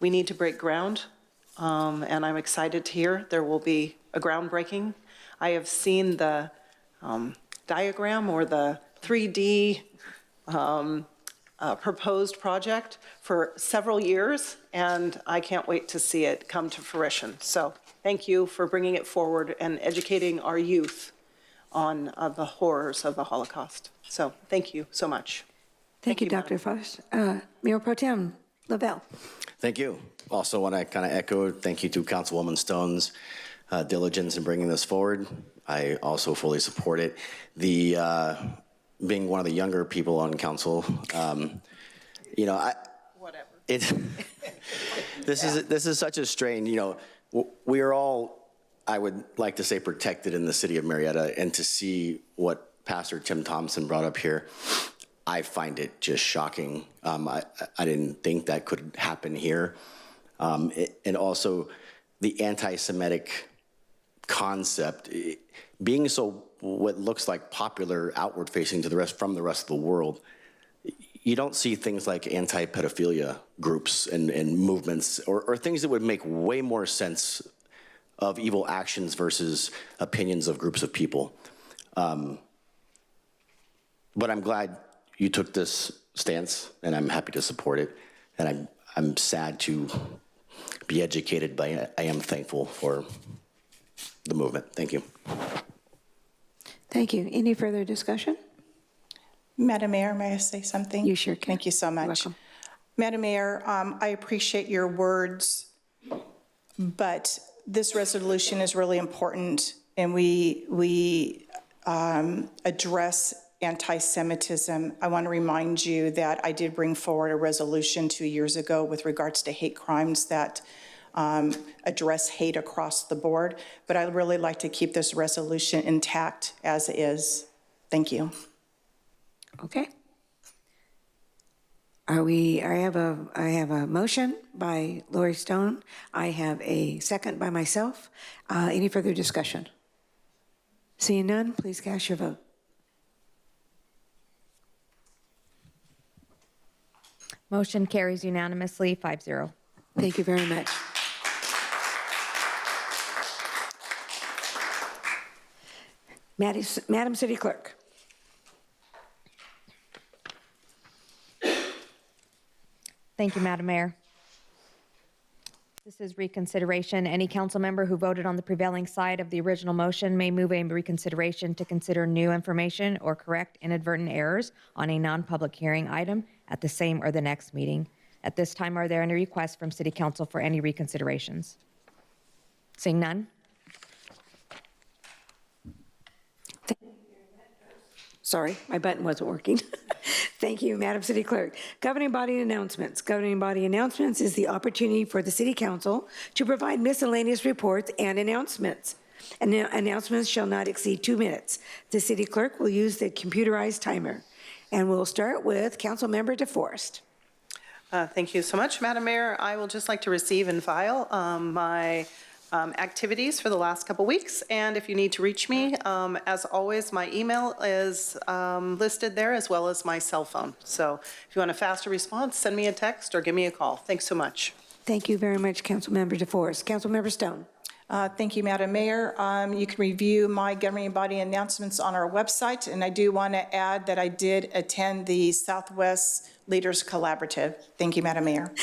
We need to break ground, and I'm excited to hear there will be a groundbreaking. I have seen the diagram or the 3D proposed project for several years, and I can't wait to see it come to fruition. So thank you for bringing it forward and educating our youth on the horrors of the Holocaust. So thank you so much. Thank you, Dr. Foss. Mayor Pro Tem Lavelle. Thank you. Also want to kind of echo thank you to Councilwoman Stone's diligence in bringing this forward. I also fully support it. The being one of the younger people on council, you know, this is such a strain. You know, we are all, I would like to say, protected in the city of Murrieta, and to see what Pastor Tim Thompson brought up here, I find it just shocking. I didn't think that could happen here. And also the anti-Semitic concept being so what looks like popular outward facing to the rest from the rest of the world. You don't see things like anti-pedophilia groups and movements or things that would make way more sense of evil actions versus opinions of groups of people. But I'm glad you took this stance, and I'm happy to support it. And I'm sad to be educated, but I am thankful for the movement. Thank you. Thank you. Any further discussion? Madam Mayor, may I say something? You sure can. Thank you so much. Welcome. Madam Mayor, I appreciate your words, but this resolution is really important, and we address anti-Semitism. I want to remind you that I did bring forward a resolution 2 years ago with regards to hate crimes that address hate across the board, but I'd really like to keep this resolution intact as is. Thank you. Okay. I have a motion by Lori Stone. I have a second by myself. Any further discussion? Seeing none, please cast your vote. Motion carries unanimously, 5-0. Thank you very much. Madam City Clerk. Thank you, Madam Mayor. This is reconsideration. Any council member who voted on the prevailing side of the original motion may move a reconsideration to consider new information or correct inadvertent errors on a non-public hearing item at the same or the next meeting. At this time, are there any requests from City Council for any reconsiderations? Seeing none. Sorry, my button wasn't working. Thank you, Madam City Clerk. Governing body announcements. Governing body announcements is the opportunity for the City Council to provide miscellaneous reports and announcements. Announcements shall not exceed 2 minutes. The City Clerk will use the computerized timer. And we'll start with Councilmember DeForest. Thank you so much, Madam Mayor. I will just like to receive and file my activities for the last couple weeks. And if you need to reach me, as always, my email is listed there, as well as my cell phone. So if you want a faster response, send me a text or give me a call. Thanks so much. Thank you very much, Councilmember DeForest. Councilmember Stone. Thank you, Madam Mayor. You can review my governing body announcements on our website, and I do want to add that I did attend the Southwest Leaders Collaborative. Thank you, Madam Mayor.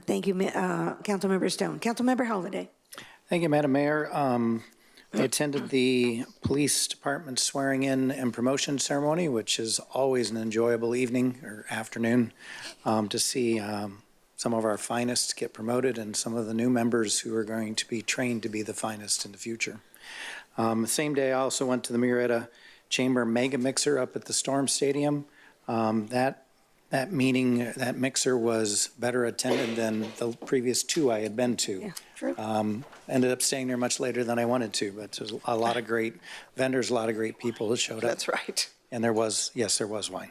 Thank you, Councilmember Stone. Councilmember Holliday. Thank you, Madam Mayor. I attended the police department swearing in and promotion ceremony, which is always an enjoyable evening or afternoon to see some of our finest get promoted and some of the new members who are going to be trained to be the finest in the future. The same day, I also went to the Murrieta Chamber Mega Mixer up at the Storm Stadium. That meeting, that mixer was better attended than the previous 2 I had been to. Yeah, true. Ended up staying there much later than I wanted to, but there's a lot of great vendors, a lot of great people that showed up. That's right. And there was wine.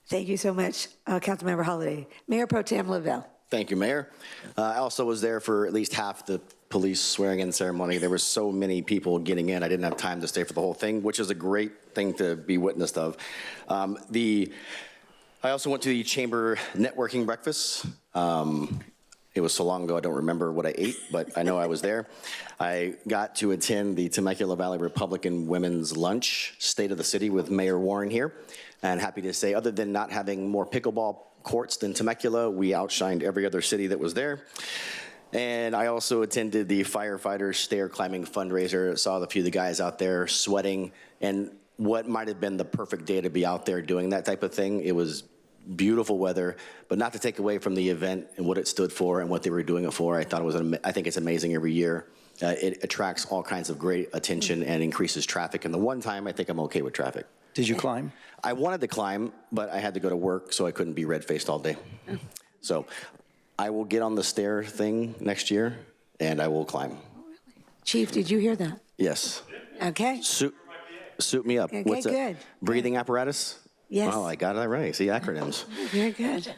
Thank you so much, Councilmember Holliday. Mayor Pro Tem Lavelle. Thank you, Mayor. I also was there for at least half the police swearing-in ceremony. There were so many people getting in, I didn't have time to stay for the whole thing, which is a great thing to be witnessed of. I also went to the chamber networking breakfast. It was so long ago, I don't remember what I ate, but I know I was there. I got to attend the Temecula Valley Republican Women's Lunch, State of the City, with Mayor Warren here. And happy to say, other than not having more pickleball courts than Temecula, we outshined every other city that was there. And I also attended the firefighter stair climbing fundraiser, saw a few of the guys out there sweating, and what might have been the perfect day to be out there doing that type of thing, it was beautiful weather, but not to take away from the event and what it stood for and what they were doing it for. I thought it was, I think it's amazing every year. It attracts all kinds of great attention and increases traffic. And the one time, I think I'm okay with traffic. Did you climb? I wanted to climb, but I had to go to work, so I couldn't be red-faced all day. So I will get on the stair thing next year, and I will climb. Chief, did you hear that? Yes. Okay. Suit me up. Okay, What's good. Breathing apparatus? Yes. Oh, I got that right. See, acronyms. Very good.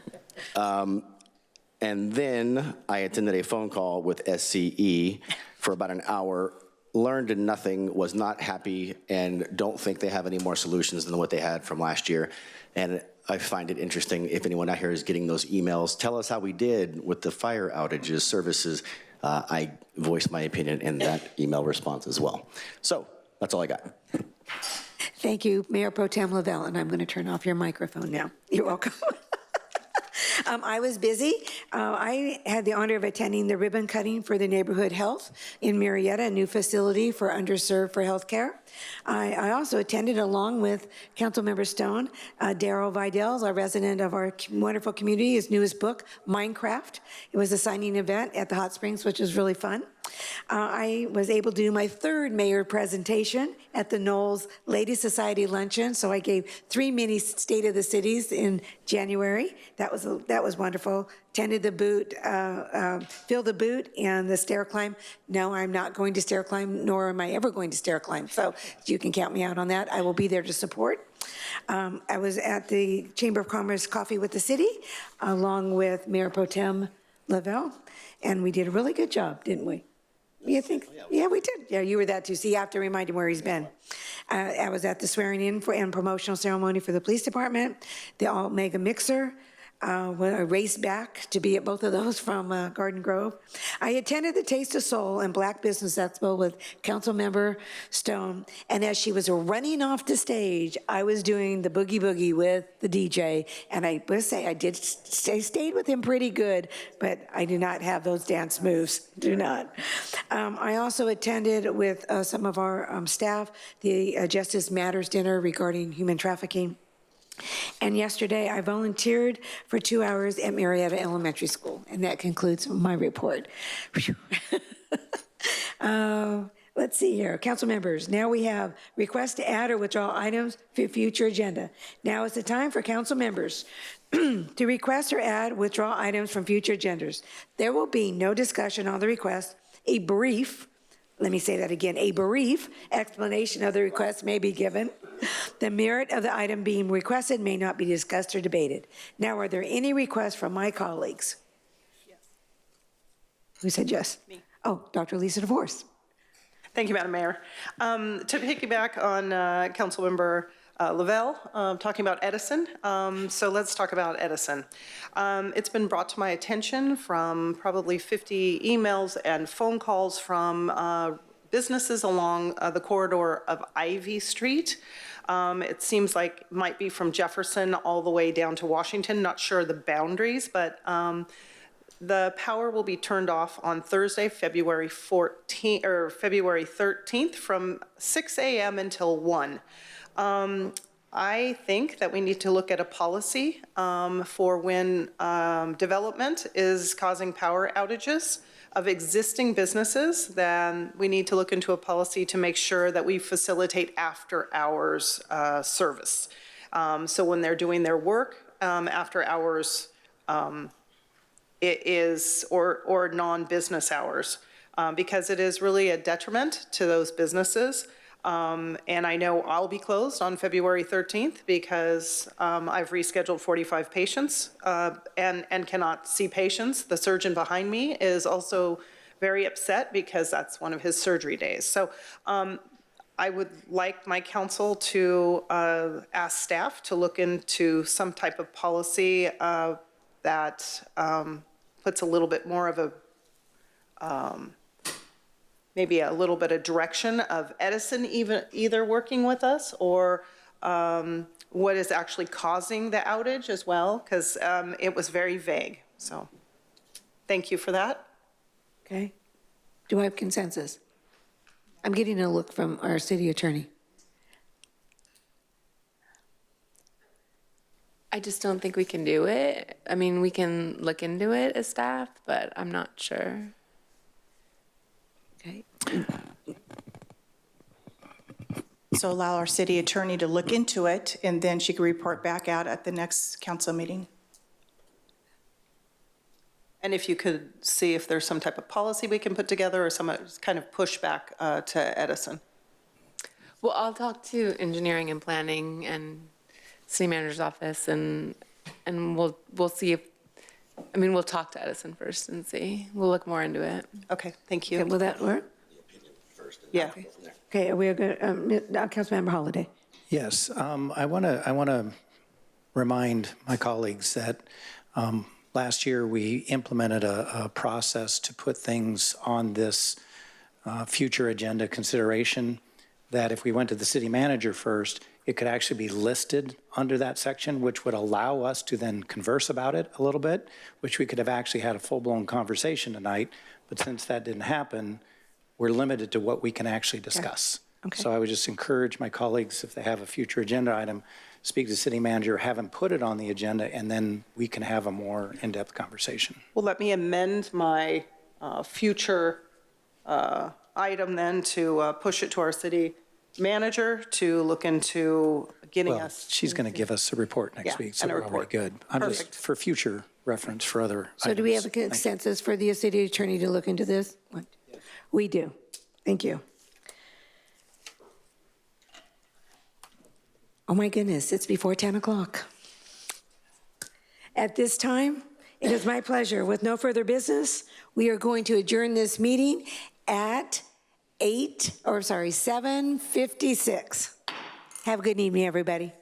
And then I attended a phone call with SCE for about an hour, learned nothing, was not happy, and don't think they have any more solutions than what they had from last year. And I find it interesting if anyone out here is getting those emails, tell us how we did with the fire outages, services. I voiced my opinion in that email response as well. So that's all I got. Thank you, Mayor Pro Tem Lavelle, and I'm going to turn off your microphone now. You're welcome. I was busy. I had the honor of attending the ribbon cutting for the neighborhood health in Murrieta, a new facility for underserved for healthcare. I also attended, along with Councilmember Stone, Daryl Vidal, our resident of our wonderful community, his newest book, Minecraft. It was a signing event at the Hot Springs, which was really fun. I was able to do my third mayor presentation at the Knowles Lady Society Luncheon, so I gave 3 mini State of the Cities in January. That was wonderful. Tended the boot, filled the boot and the stair climb. No, I'm not going to stair climb, nor am I ever going to stair climb, so you can count me out on that. I will be there to support. I was at the Chamber of Commerce Coffee with the City, along with Mayor Pro Tem Lavelle, and we did a really good job, didn't we? You think? Yeah, we did. Yeah, you were that too. See, you have to remind him where he's been. I was at the swearing in and promotional ceremony for the police department, the All Mega Mixer. I raced back to be at both of those from Garden Grove. I attended the Taste of Soul and Black Business Expo with Councilmember Stone, and as she was running off the stage, I was doing the boogie boogie with the DJ, and I must say I stayed with him pretty good, but I do not have those dance moves. Do not. I also attended with some of our staff the Justice Matters dinner regarding human trafficking. And yesterday, I volunteered for 2 hours at Murrieta Elementary School, and that concludes my report. Let's see here, council members. Now we have requests to add or withdraw items for future agenda. Now is the time for council members to request or add, withdraw items from future agendas. There will be no discussion on the request. A brief, let me say that again, a brief explanation of the request may be given. The merit of the item being requested may not be discussed or debated. Now, are there any requests from my colleagues? Yes. Who said yes? Me. Oh, Dr. Lisa DeVorce. Thank you, Madam Mayor. To piggyback on Councilmember Lavelle, talking about Edison. So let's talk about Edison. It's been brought to my attention from probably 50 emails and phone calls from businesses along the corridor of Ivy Street. It seems like it might be from Jefferson all the way down to Washington. Not sure the boundaries, but the power will be turned off on Thursday, February 14th or February 13th from 6 a.m. until 1. I think that we need to look at a policy for when development is causing power outages of existing businesses. Then we need to look into a policy to make sure that we facilitate after hours service. So when they're doing their work after hours, it is, or non-business hours, because it is really a detriment to those businesses. And I know I'll be closed on February 13th because I've rescheduled 45 patients and cannot see patients. The surgeon behind me is also very upset because that's one of his surgery days. So I would like my council to ask staff to look into some type of policy that puts a little bit more of a maybe a little bit of direction of Edison either working with us or what is actually causing the outage as well, because it was very vague. So thank you for that. Okay. Do I have consensus? I'm getting a look from our city attorney. I just don't think we can do it. I mean, we can look into it as staff, but I'm not sure. Okay. So allow our city attorney to look into it, and then she can report back out at the next council meeting. And if you could see if there's some type of policy we can put together or some kind of pushback to Edison. Well, I'll talk to engineering and planning and city manager's office, and we'll see if, I mean, we'll talk to Edison first and see. We'll look more into it. Okay, thank you. Okay, will that work? Yeah. Okay, are we good? Councilmember Holliday. Yes, I want to remind my colleagues that last year we implemented a process to put things on this future agenda consideration, that if we went to the city manager first, it could actually be listed under that section, which would allow us to then converse about it a little bit, which we could have actually had a full-blown conversation tonight. But since that didn't happen, we're limited to what we can actually discuss. Okay. So I would just encourage my colleagues, if they have a future agenda item, speak to the city manager, have him put it on the agenda, and then we can have a more in-depth conversation. Well, let me amend my future item then to push it to our city manager to look into getting us. She's going to give us a report next week, so and a we're already report. good. I'm just Perfect. for future reference for other So items. do we have a Thank you. consensus for the city attorney to look into this? We do. Thank you. Oh my goodness, it's before 10 o'clock. At this time, it is my pleasure, with no further business, we are going to adjourn this meeting at 7:56. Have a good evening, everybody.